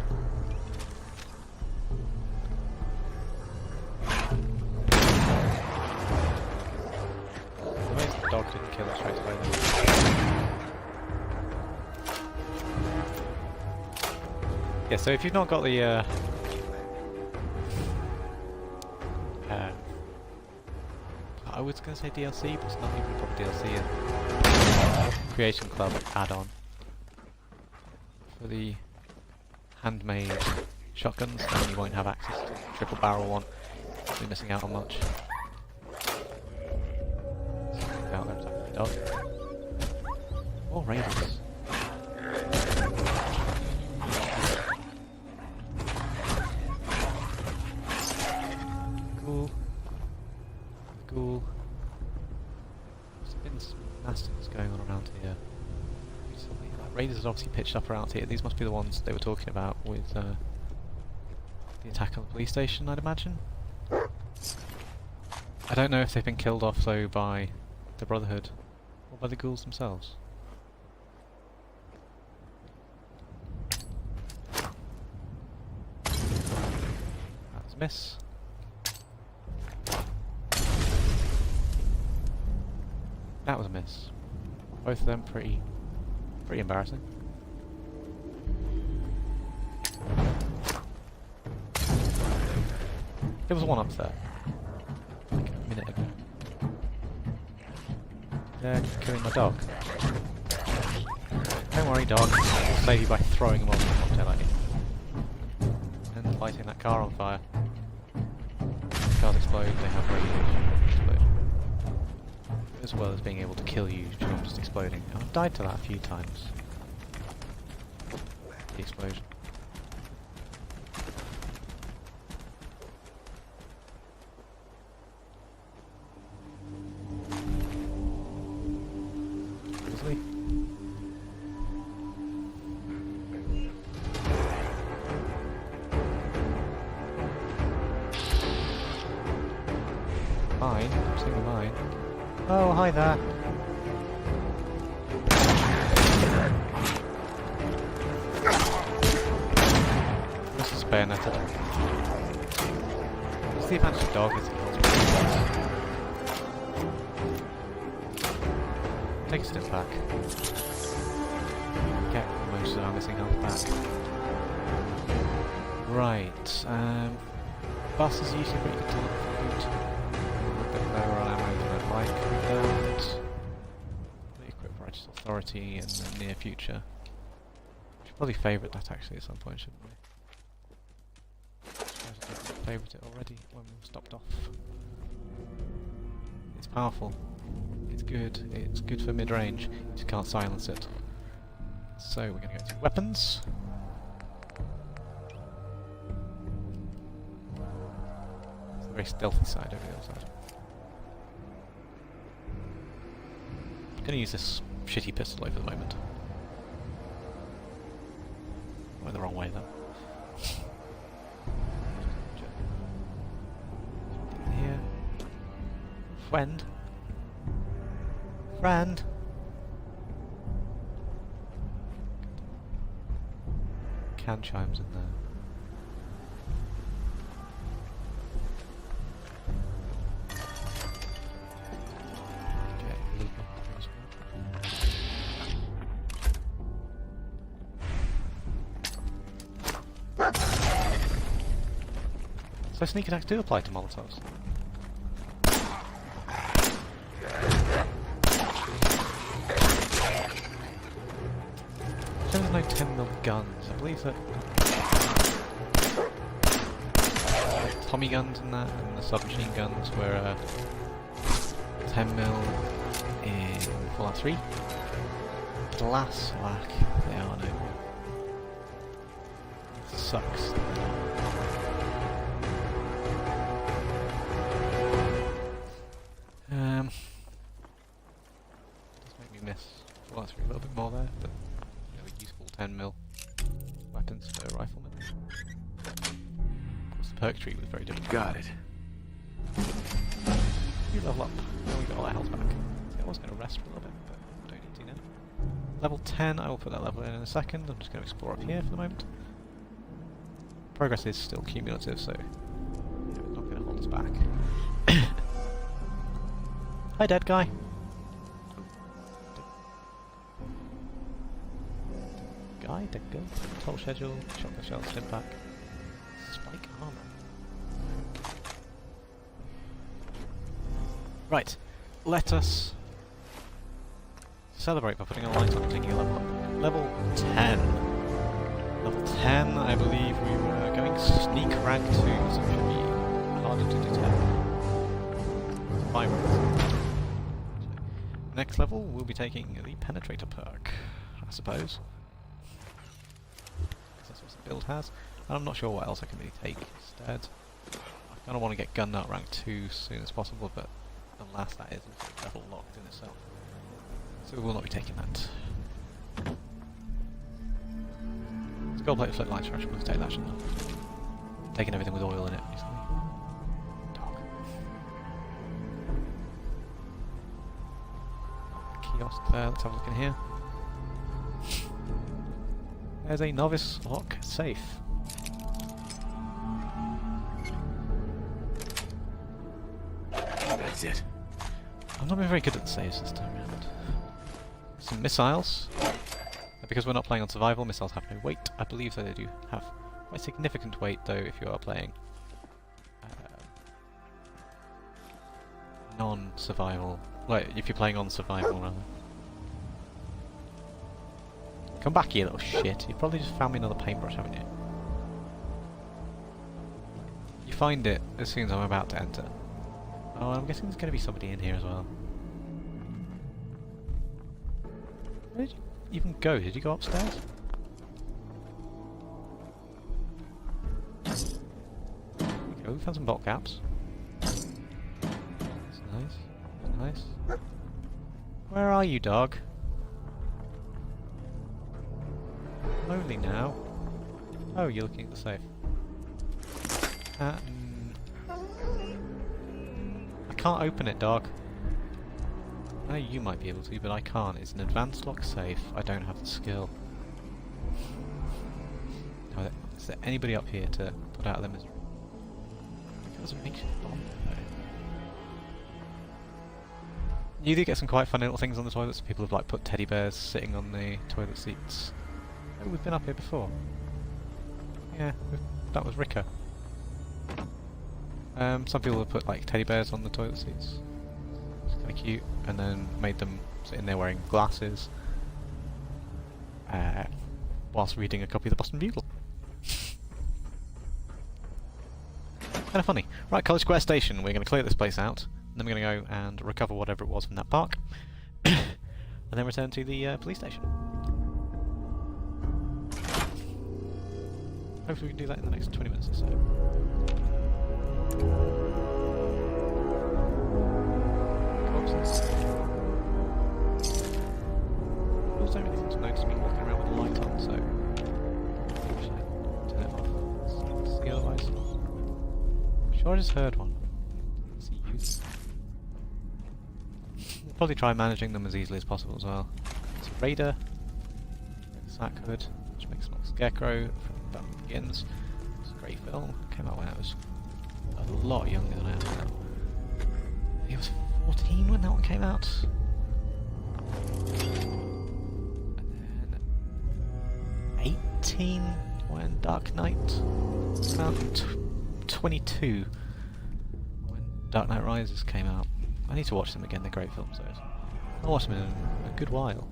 Where's the dog didn't kill us right away then? Yeah, so if you've not got the I was going to say DLC, but it's not even proper DLC. Creation Club add-on for the handmade shotguns, then you won't have access to the triple barrel one. You're missing out on much. Out there, attacking the dog. More raiders. Cool. Cool. There's been some nastiness going on around here. Recently. Like, raiders has obviously pitched up around here. These must be the ones they were talking about with the attack on the police station, I'd imagine. I don't know if they've been killed off though by the Brotherhood or by the ghouls themselves. That was a miss. That was a miss. Both of them pretty embarrassing. There was one up there, like a minute ago. They're killing my dog. Don't worry, dog. I'll save you by throwing him off the cocktail at you. And lighting that car on fire. Cars explode, they have radiation explosion. As well as being able to kill you from just exploding. I've died to that a few times. The explosion. Grizzly. Mine? I'm seeing a mine. Oh, hi there. This is bayoneted. What's the advantage of dog? Take a step back. Get most of our missing health back. Right, bus is usually pretty good to look for loot. A bit lower on ammo than I'd like with that. The equip righteous authority in the near future. We should probably favourite that actually at some point, shouldn't we? Favourite it already when we stopped off. It's powerful. It's good. It's good for mid-range. You just can't silence it. So we're going to go to weapons. It's the very stealthy side over the other side. I'm going to use this shitty pistol over the moment. Went the wrong way though. Here. Friend. Friend. can chimes in there. Okay, a little bit as well. So sneak attacks do apply to Molotovs. There's no 10mm guns. I believe that Tommy guns and that, and the submachine guns were 10mm in Fallout 3. Glass lack, they are no more. Sucks. Does make me miss Fallout 3 a little bit more there, but useful 10mm weapons for riflemen. Of course, the perk tree was very different. Got it. You level up. Now we got all our health back. I was going to rest for a little bit, but don't need to now. Level 10, I will put that level in a second. I'm just going to explore up here for the moment. Progress is still cumulative, so it's not going to hold us back. Hi, dead guy. Dead girl. Toll schedule, shotgun shell, stim pack, spike armor. Right, let us celebrate by putting a light on and taking a level up. Level 10. Level 10, I believe we were going sneak rank 2, so it should be harder to detect. 5 ranks. Next level, we'll be taking the penetrator perk, I suppose. That's what the build has, and I'm not sure what else I can really take instead. I kind of want to get gun nut rank 2 as soon as possible, but alas, that is also level locked in itself, so we will not be taking that. Gold plate flip light trash, we'll take that, shouldn't I? Taking everything with oil in it, basically. Dog. Kiosk there, let's have a look in here. There's a novice lock safe. That's it. I'm not being very good at the saves this time around. Some missiles. Because we're not playing on survival, missiles have no weight. I believe that they do have quite significant weight, though, if you are playing non-survival. Well, if you're playing on survival, rather. Come back, you little shit. You've probably just found me another paintbrush, haven't you? You find it as soon as I'm about to enter. Oh, I'm guessing there's going to be somebody in here as well. Where did you even go? Did you go upstairs? Okay, we found some bottle caps. That's nice. That's nice. Where are you, dog? Lonely now. Oh, you're looking at the safe. I can't open it, dog. I know you might be able to, but I can't. It's an advanced lock safe. I don't have the skill. Oh, is there anybody up here to put out of their misery? It was a makeshift bomb, though. You do get some quite funny little things on the toilets. People have like put teddy bears sitting on the toilet seats. Oh, we've been up here before. Yeah, that was Ricker. Some people have put like teddy bears on the toilet seats. It's kind of cute, and then made them sit in there wearing glasses whilst reading a copy of the Boston Bugle. Kind of funny. Right, College Square Station. We're going to clear this place out, and then we're going to go and recover whatever it was from that park, and then return to the police station. Hopefully we can do that in the next 20 minutes or so. Also, anything to notice me walking around with the light on, so should I turn it off? See otherwise. I'm sure I just heard one. See you. We'll probably try managing them as easily as possible as well. It's a raider. Sack hood. Which Make some Scarecrow from Batman Begins. It's a great film. Came out when I was a lot younger than I am now. He was 14 when that one came out. And then 18 when Dark Knight came out. 22 when Dark Knight Rises came out. I need to watch them again, they're great films those. I've watched them in a good while.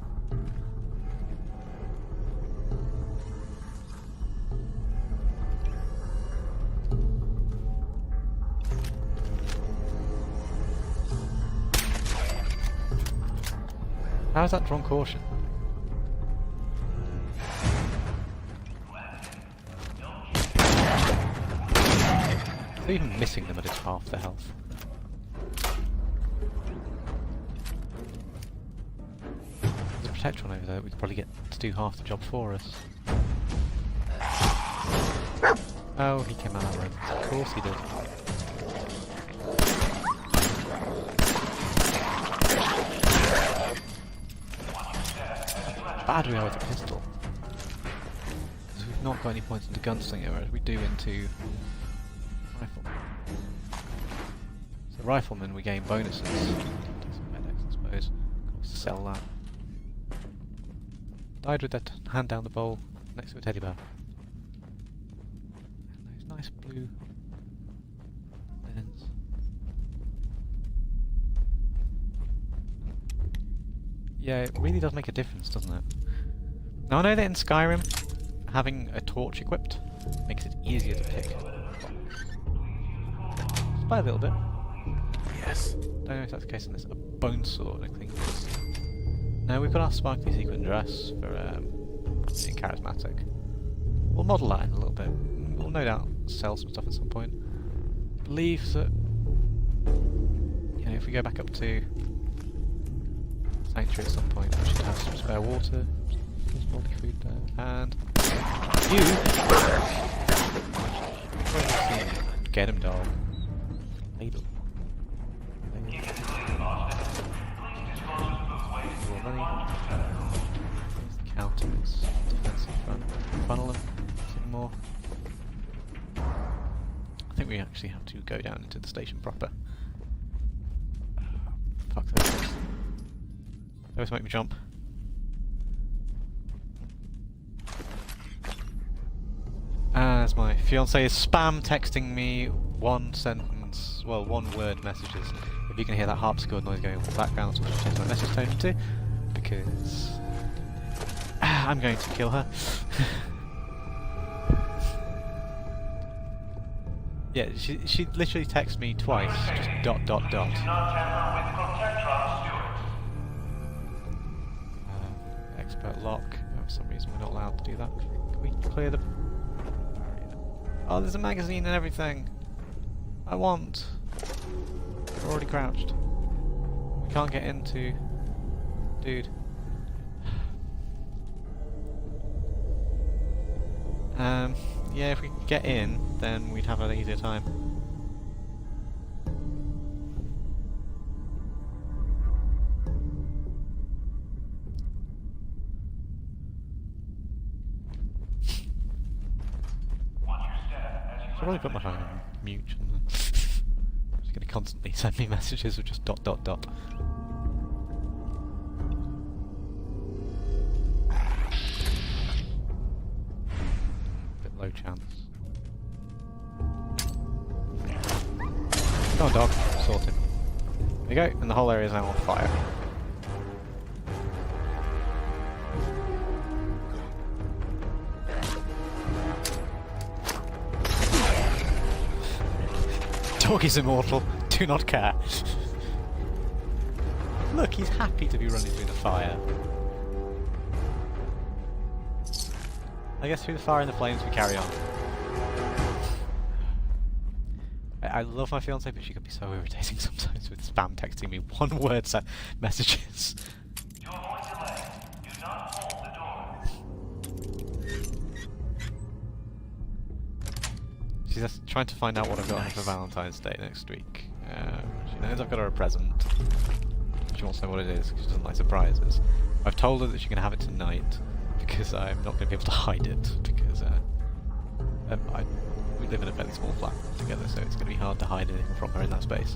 How is that drawn caution? They're even missing them at its half the health. There's a protector one over there that we could probably get to do half the job for us. Oh, he came out that room. Of course he did. Bad we are with a pistol. Because we've not got any points into gunslinger, whereas we do into rifleman. So rifleman we gain bonuses. Take some medics, I suppose. Sell that. Died with that hand down the bowl next to a teddy bear. And those nice blue linens. Yeah, it really does make a difference, doesn't it? Now I know that in Skyrim, having a torch equipped makes it easier to pick. Just by a little bit. Yes. Don't know if that's the case in this. A bone sword, I think. No, we've got our sparkly sequin dress for being charismatic. We'll model that in a little bit. We'll no doubt sell some stuff at some point. I believe that, you know, if we go back up to Sanctuary at some point, we should have some spare water, some moldy food there, and you! Get him, doll. Ladle. More money. There's the counters, defensive front, funnel them, some more. I think we actually have to go down into the station proper. Fuck those. They always make me jump. As my fiance is spam texting me one word messages. If you can hear that harpsichord noise going on in the background, that's what I'll change my message tone to, because I'm going to kill her. Yeah, she literally texts me twice, just ... Expert lock. Oh, for some reason we're not allowed to do that. Can we clear the barrier? Oh, there's a magazine and everything. I want. We're already crouched. We can't get into. Dude. Yeah, if we could get in, then we'd have an easier time. I'll probably put my phone on mute and then she's going to constantly send me messages of just ... Bit low chance. Come on, dog. Sorted. There we go, and the whole area is now on fire. Dog is immortal. Do not care. Look, he's happy to be running through the fire. I guess through the fire and the flames we carry on. I love my fiancée, but she can be so irritating sometimes with spam texting me one-word messages. You're going to land. Do not hold the door. She's just trying to find out what I've got for Valentine's Day next week. She knows I've got her a present. She wants to know what it is because she doesn't like surprises. I've told her that she can have it tonight. If because I'm not going to be able to hide it, because we live in a fairly small flat together, so it's going to be hard to hide anything from her in that space.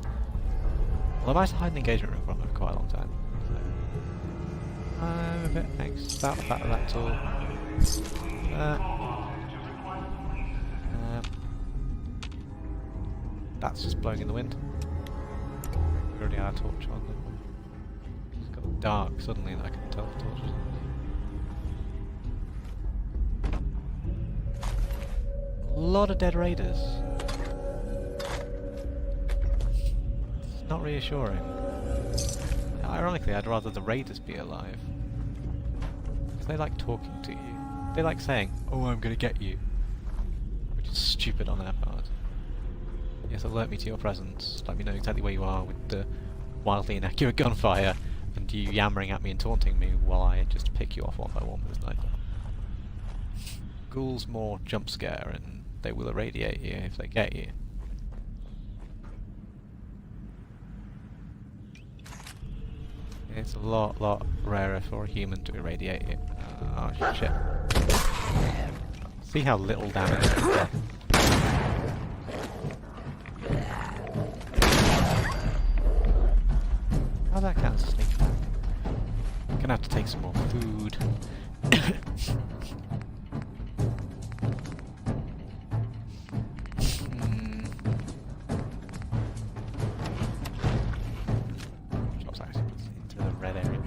Well, I managed to hide an engagement ring from her for quite a long time. So I'm a bit anxious about the fact that that's all. That's just blowing in the wind. We already had a torch on, didn't we? It's got dark suddenly and I can tell the torch is on. A lot of dead raiders. It's not reassuring. Ironically, I'd rather the raiders be alive. Because they like talking to you. They like saying, "Oh, I'm gonna get you." Which is stupid on their part. Yes, alert me to your presence. Let me know exactly where you are with the wildly inaccurate gunfire and you yammering at me and taunting me while I just pick you off one by one with a sniper. Ghouls more jump scare and they will irradiate you if they get you. It's a lot rarer for a human to irradiate you. Oh shit. See how little damage it does. How's that cat sneak back? I'm gonna have to take some more food. Drops actually into the red area.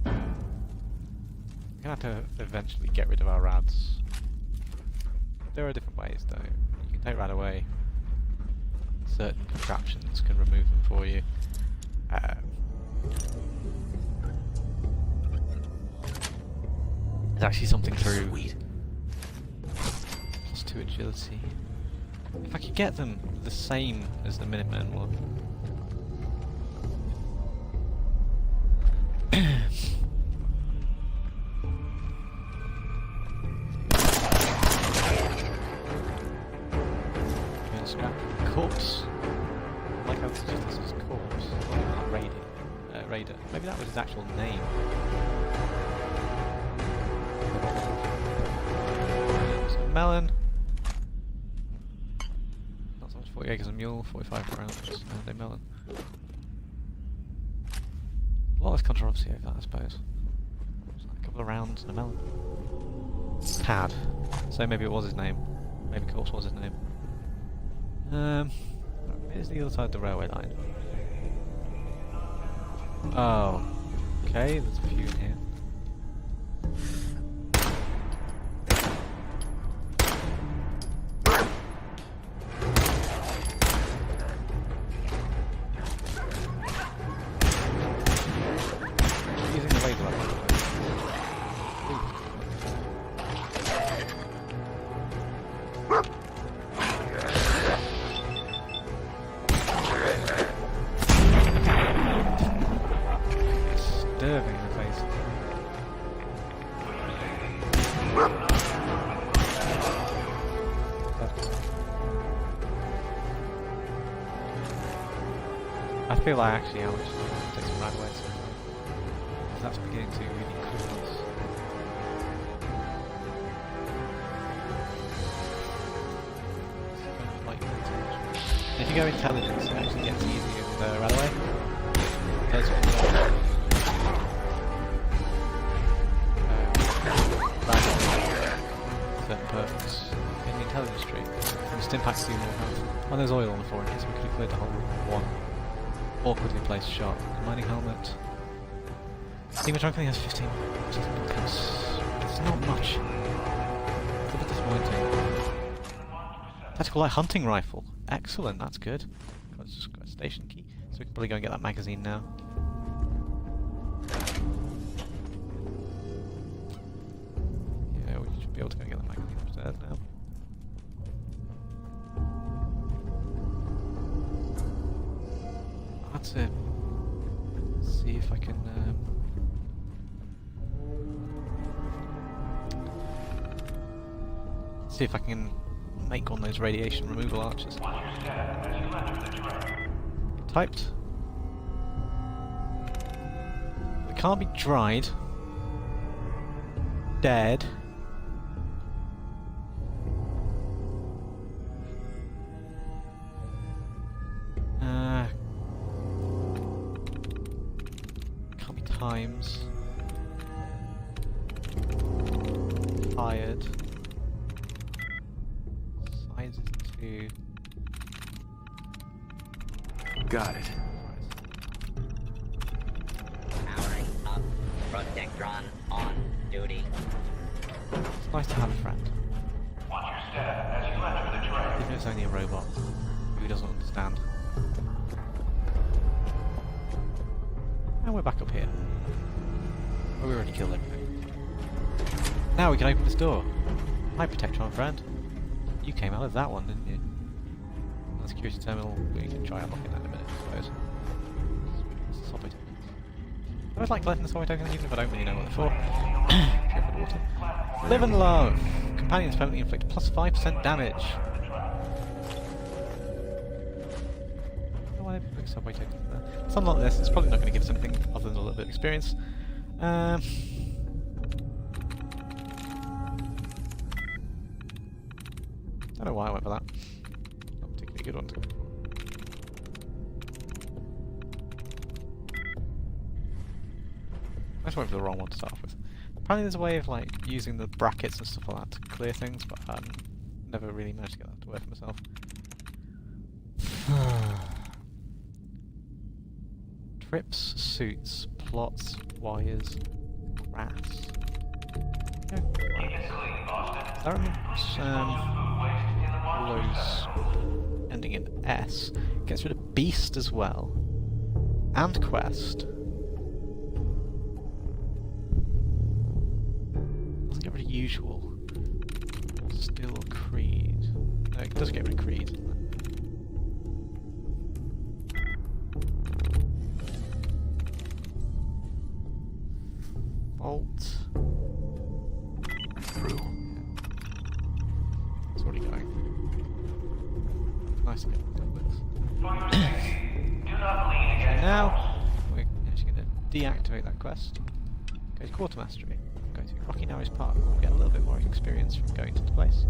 I'm gonna have to eventually get rid of our rads. There are different ways though. You can take rad away. Certain contraptions can remove them for you. There's actually something through +2 agility. If I could get them the same as the Minutemen one. Corpse. I like how this is corpse. Raider. Maybe that was his actual name. So melon. Not so much 40 acres of mule, 45 rounds, and a melon. A lot of controversy over that, I suppose. Just like a couple of rounds and a melon. Tad. So maybe it was his name. Maybe corpse was his name. Here's the other side of the railway line. Oh, okay, there's a few in here. Using the laser weapon. Disturbing in the face. I feel like actually how much time to take some rad away so because that's beginning to really cool us. If you go intelligence, it actually gets easier with rad away. There's certain perks in the intelligence tree. And just impacts you more health. Oh, there's oil on the floor in here, so we could have cleared the whole one. Awkwardly placed shot. Mining helmet. Steamer Drunkling has 15 points. It's not much. It's a bit disappointing. Tactical light hunting rifle. Excellent, that's good. Got a station key. So we can probably go and get that magazine now. Yeah, we should be able to go and get that magazine upstairs now. That's it. Let's see if I can make one of those radiation removal archers. Typed. can't be dried. Dead. Can't be times. Fired. Size is 2. Got it. Powering up. Protectron on duty. It's nice to have a friend. Watch your step as you enter the tray. Even if it's only a robot who doesn't understand. And we're back up here. Oh, we already killed everything. Now we can open this door. Hi, Protectron friend. You came out of that one, didn't you? The security terminal, we can try unlocking that in a minute, I suppose. Subway tokens. I always like collecting the subway tokens, even if I don't really know what they're for. Purified water. Live and love! Companions permanently inflict plus 5% damage. I don't know why they put subway tokens there. Let's unlock this. It's probably not going to give us anything other than a little bit of experience. I don't know why I went for that. Not particularly good one to go for. I just went for the wrong one to start off with. Apparently there's a way of like using the brackets and stuff like that to clear things, but never really managed to get that to work for myself. Trips, suits, plots, wires, grass. Yeah, grass. I remember all those ending in S. Gets rid of beast as well. And quest. Doesn't get rid of usual. Still creed. No, it does get rid of creed, doesn't it? Vault. Through. It's already going. Nice to get that looks. And now we're actually going to deactivate that quest. Go to Quartermastery. Go to Rocky Narrows Park. We'll get a little bit more experience from going to the place.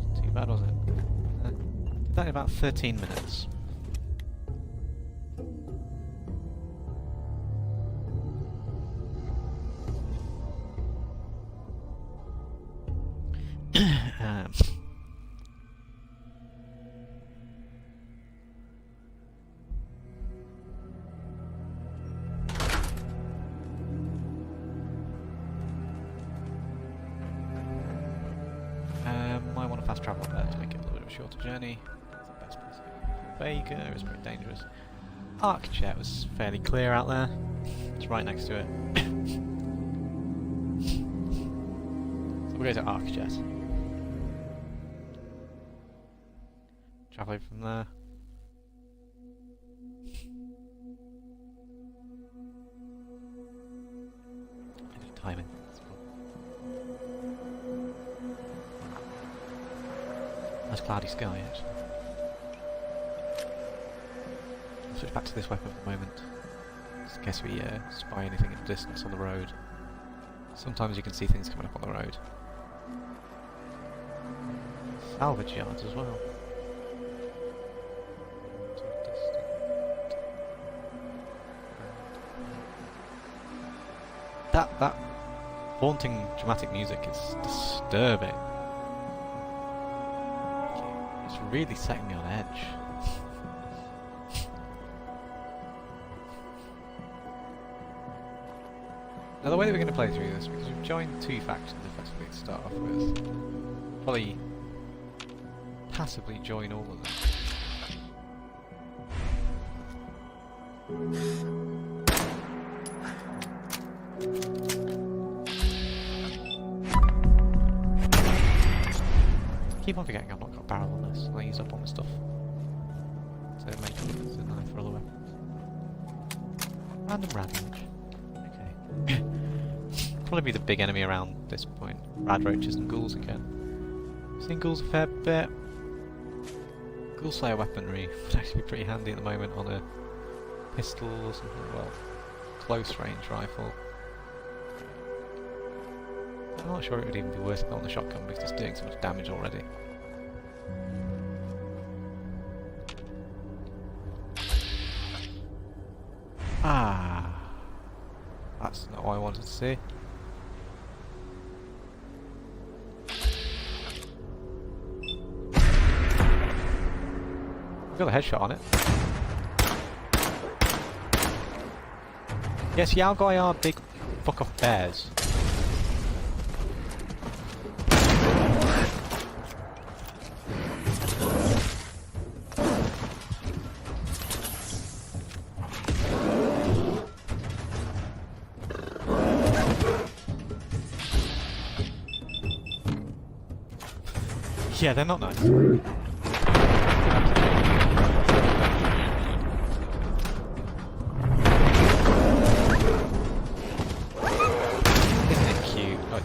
Wasn't too bad, was it? Did that in about 13 minutes. Might want to fast travel up there to make it a little bit of a shorter journey. That's the best place to go. Vega is pretty dangerous. Arcjet was fairly clear out there. It's right next to it. So we'll go to Arcjet. Travel over from there. I need timing. Nice cloudy sky, actually. I'll switch back to this weapon for the moment, just in case we spy anything in the distance on the road. Sometimes you can see things coming up on the road. Salvage yards as well. That haunting dramatic music is disturbing. It's really setting me on edge. Now the way that we're going to play through this, because we've joined two factions effectively to start off with, probably passively join all of them. Keep on forgetting I've not got a barrel on this, and I use up all my stuff. So make sure there's a knife for other weapons. Random ravage. Okay. Probably be the big enemy around this point. Rad roaches and ghouls again. Seen ghouls a fair bit. Ghoul Slayer weaponry would actually be pretty handy at the moment on a pistol or something. Well, close range rifle. I'm not sure it would even be worth it on the shotgun because it's doing so much damage already. Ah, that's not what I wanted to see. Got a headshot on it. Yes, Yaogai are big fuck off bears. Yeah, they're not nice.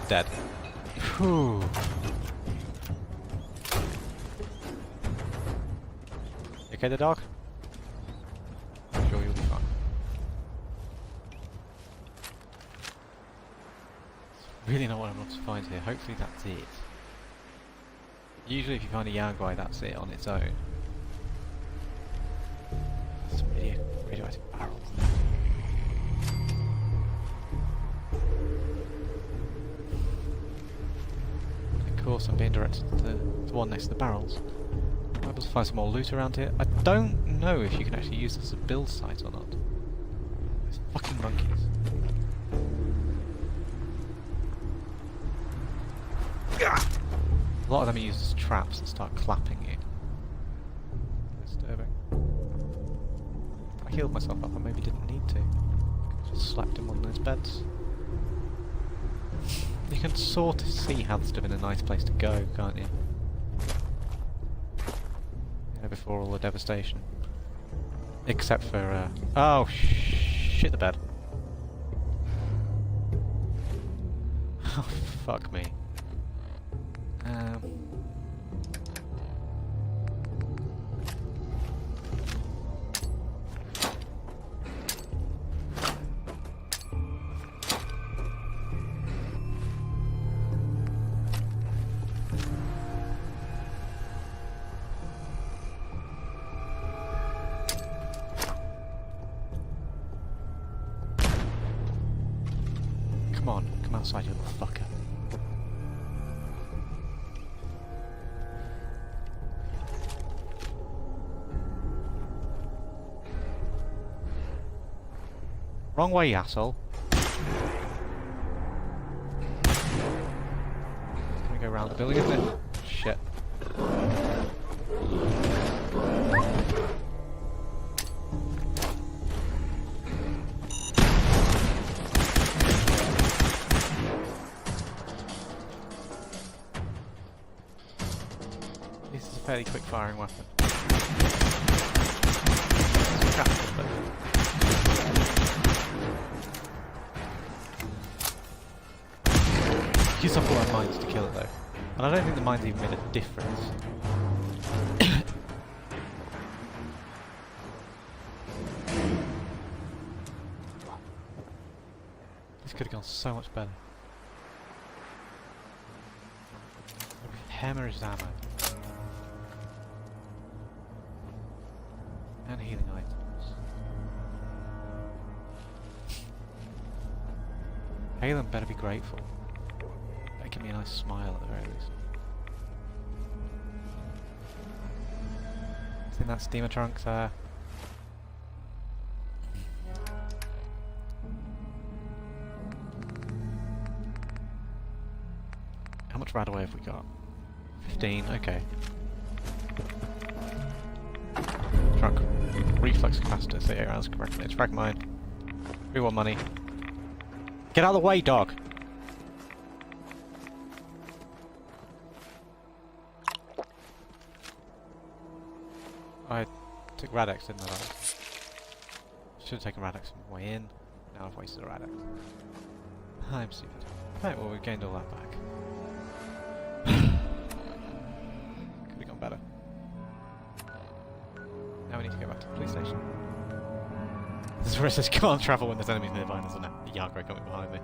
Dead. Whew. You okay, the dog? I'm sure you'll be fine. It's really not what I'm looking to find here. Hopefully that's it. Usually if you find a Yaogai, that's it on its own. Some radioactive barrels. Of course, I'm being directed to the one next to the barrels. I'm able to find some more loot around here. I don't know if you can actually use this as a build site or not. These fucking monkeys. A lot of them are used as traps that start clapping you. Disturbing. I healed myself up, I maybe didn't need to. I just slept in one of those beds. You can sort of see how there's been a nice place to go, can't you? Yeah, before all the devastation. Except for, oh, shit the bed. Oh, fuck me. Come on, come outside, you little fucker. Wrong way, you asshole. Can we go around the building, isn't it? Shit. This is a fairly quick firing weapon. Use up all our mines to kill it though. And I don't think the mines even made a difference. This could have gone so much better. Hemorrhaged ammo. And healing items. Halen better be grateful. Give me a nice smile at the very least. I think that's steamer trunks there. How much right away have we got? 15, okay. Trunk. Reflex capacitor, 38 rounds correctly. It's frag mine. We want money. Get out of the way, dog! I took Radex, didn't I? Should have taken Radex on the way in. Now I've wasted a Radex. I'm stupid. Right, well, we've gained all that back. Could have gone better. Now we need to go back to the police station. This says can't travel when there's enemies nearby and there's a Yagro coming behind me.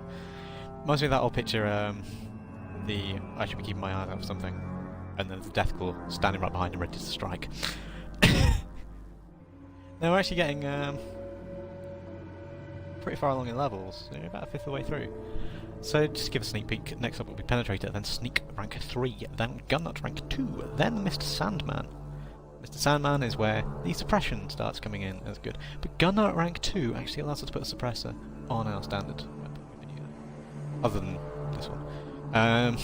Reminds me of that old picture, I should be keeping my eyes out for something, and then the Deathclaw standing right behind him ready to strike. Now we're actually getting pretty far along in levels, so about a fifth of the way through. So just to give a sneak peek, next up will be Penetrator, then Sneak rank 3, then Gun Nut rank 2, then Mr. Sandman. Mr. Sandman is where the suppression starts coming in as good, but Gun Nut rank 2 actually allows us to put a suppressor on our standard weapon, other than this one.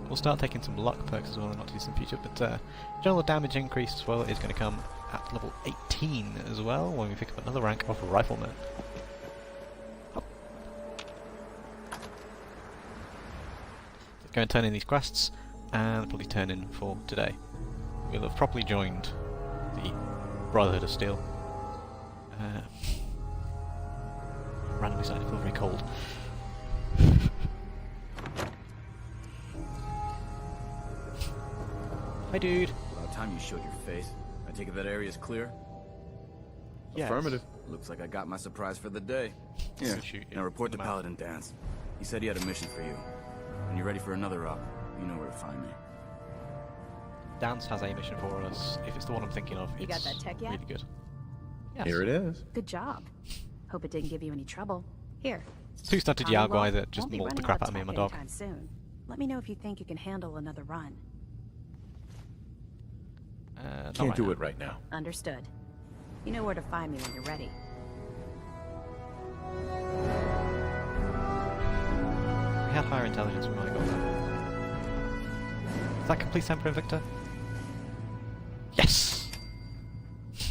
We'll start taking some luck perks as well in the not too distant future, but general damage increase as well is going to come at level 18 as well, when we pick up another rank of Rifleman. Go and turn in these quests, and probably turn in for today. We'll have properly joined the Brotherhood of Steel. Randomly starting to feel very cold. Hi, dude. About time you showed your face. I take it that area's clear? Yes. Affirmative. Looks like I got my surprise for the day. Yeah. Here, Shoot you now report in to the mouth. Paladin Dance. He said he had a mission for you. When you're ready for another op, you know where to find me. Dance has a mission for us. If it's the one I'm thinking of, You it's got that tech yet? really good. Yes. Here it is. Good job. Hope it didn't give you any trouble. Here. Two-stunted Commonwealth Yagwai that just won't be mauled the running crap out out of me and my tech dog. anytime soon. Let me know if you think you can handle another run. Not Can't right do now. it right now. Understood. You know where to find me when you're ready. We had higher intelligence, we might have got that. Is that complete Semper Invicta? Yes!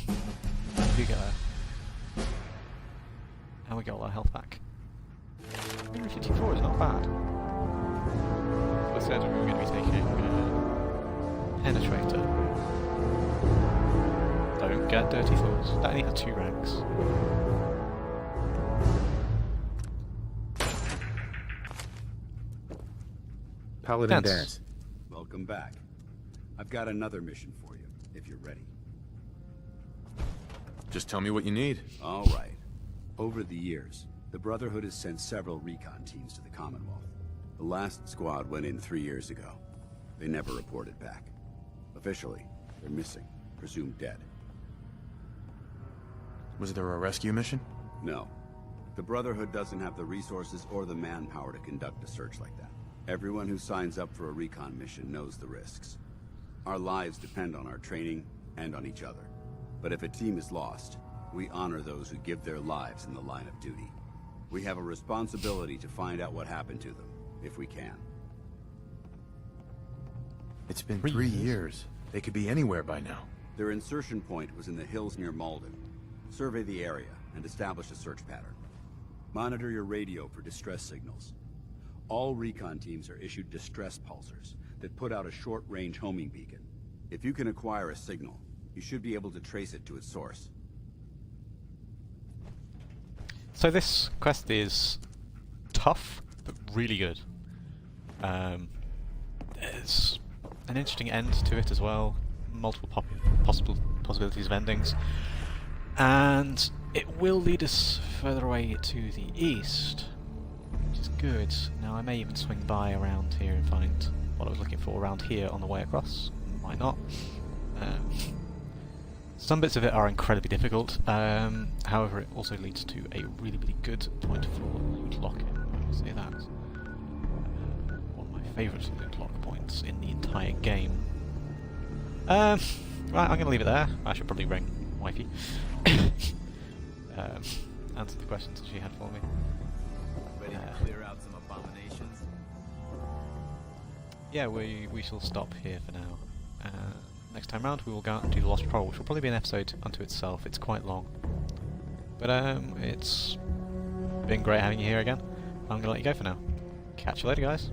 We do get there. And we get all our health back. 54 is not bad. I said we were going to be taking Penetrator. Don't get dirty thoughts. That only had 2 ranks. Paladin Dance. Dance. Welcome back. I've got another mission for you, if you're ready. Just tell me what you need. All right. Over the years, the Brotherhood has sent several recon teams to the Commonwealth. The last squad went in 3 years ago. They never reported back. Officially, they're missing, presumed dead. Was there a rescue mission? No. The Brotherhood doesn't have the resources or the manpower to conduct a search like that. Everyone who signs up for a recon mission knows the risks. Our lives depend on our training and on each other. But if a team is lost, we honor those who give their lives in the line of duty. We have a responsibility to find out what happened to them, if we can. It's been 3 3 years. years. They could be anywhere by now. Their insertion point was in the hills near Malden. Survey the area and establish a search pattern. Monitor your radio for distress signals. All recon teams are issued distress pulsers that put out a short-range homing beacon. If you can acquire a signal, you should be able to trace it to its source. So this quest is tough, but really good. There's an interesting end to it as well. Multiple possibilities of endings. And it will lead us further away to the east, which is good. Now I may even swing by around here and find what I was looking for around here on the way across. Might not. Some bits of it are incredibly difficult, however it also leads to a really, really good point for loot lock-in, I will say that. One of my favourite loot lock points in the entire game. Right, I'm going to leave it there. I should probably ring wifey. Answer the questions that she had for me. Ready to clear out some abominations? Yeah, we shall stop here for now. Next time round we will go out and do the Lost Patrol, which will probably be an episode unto itself. It's quite long. But it's been great having you here again. I'm going to let you go for now. Catch you later, guys.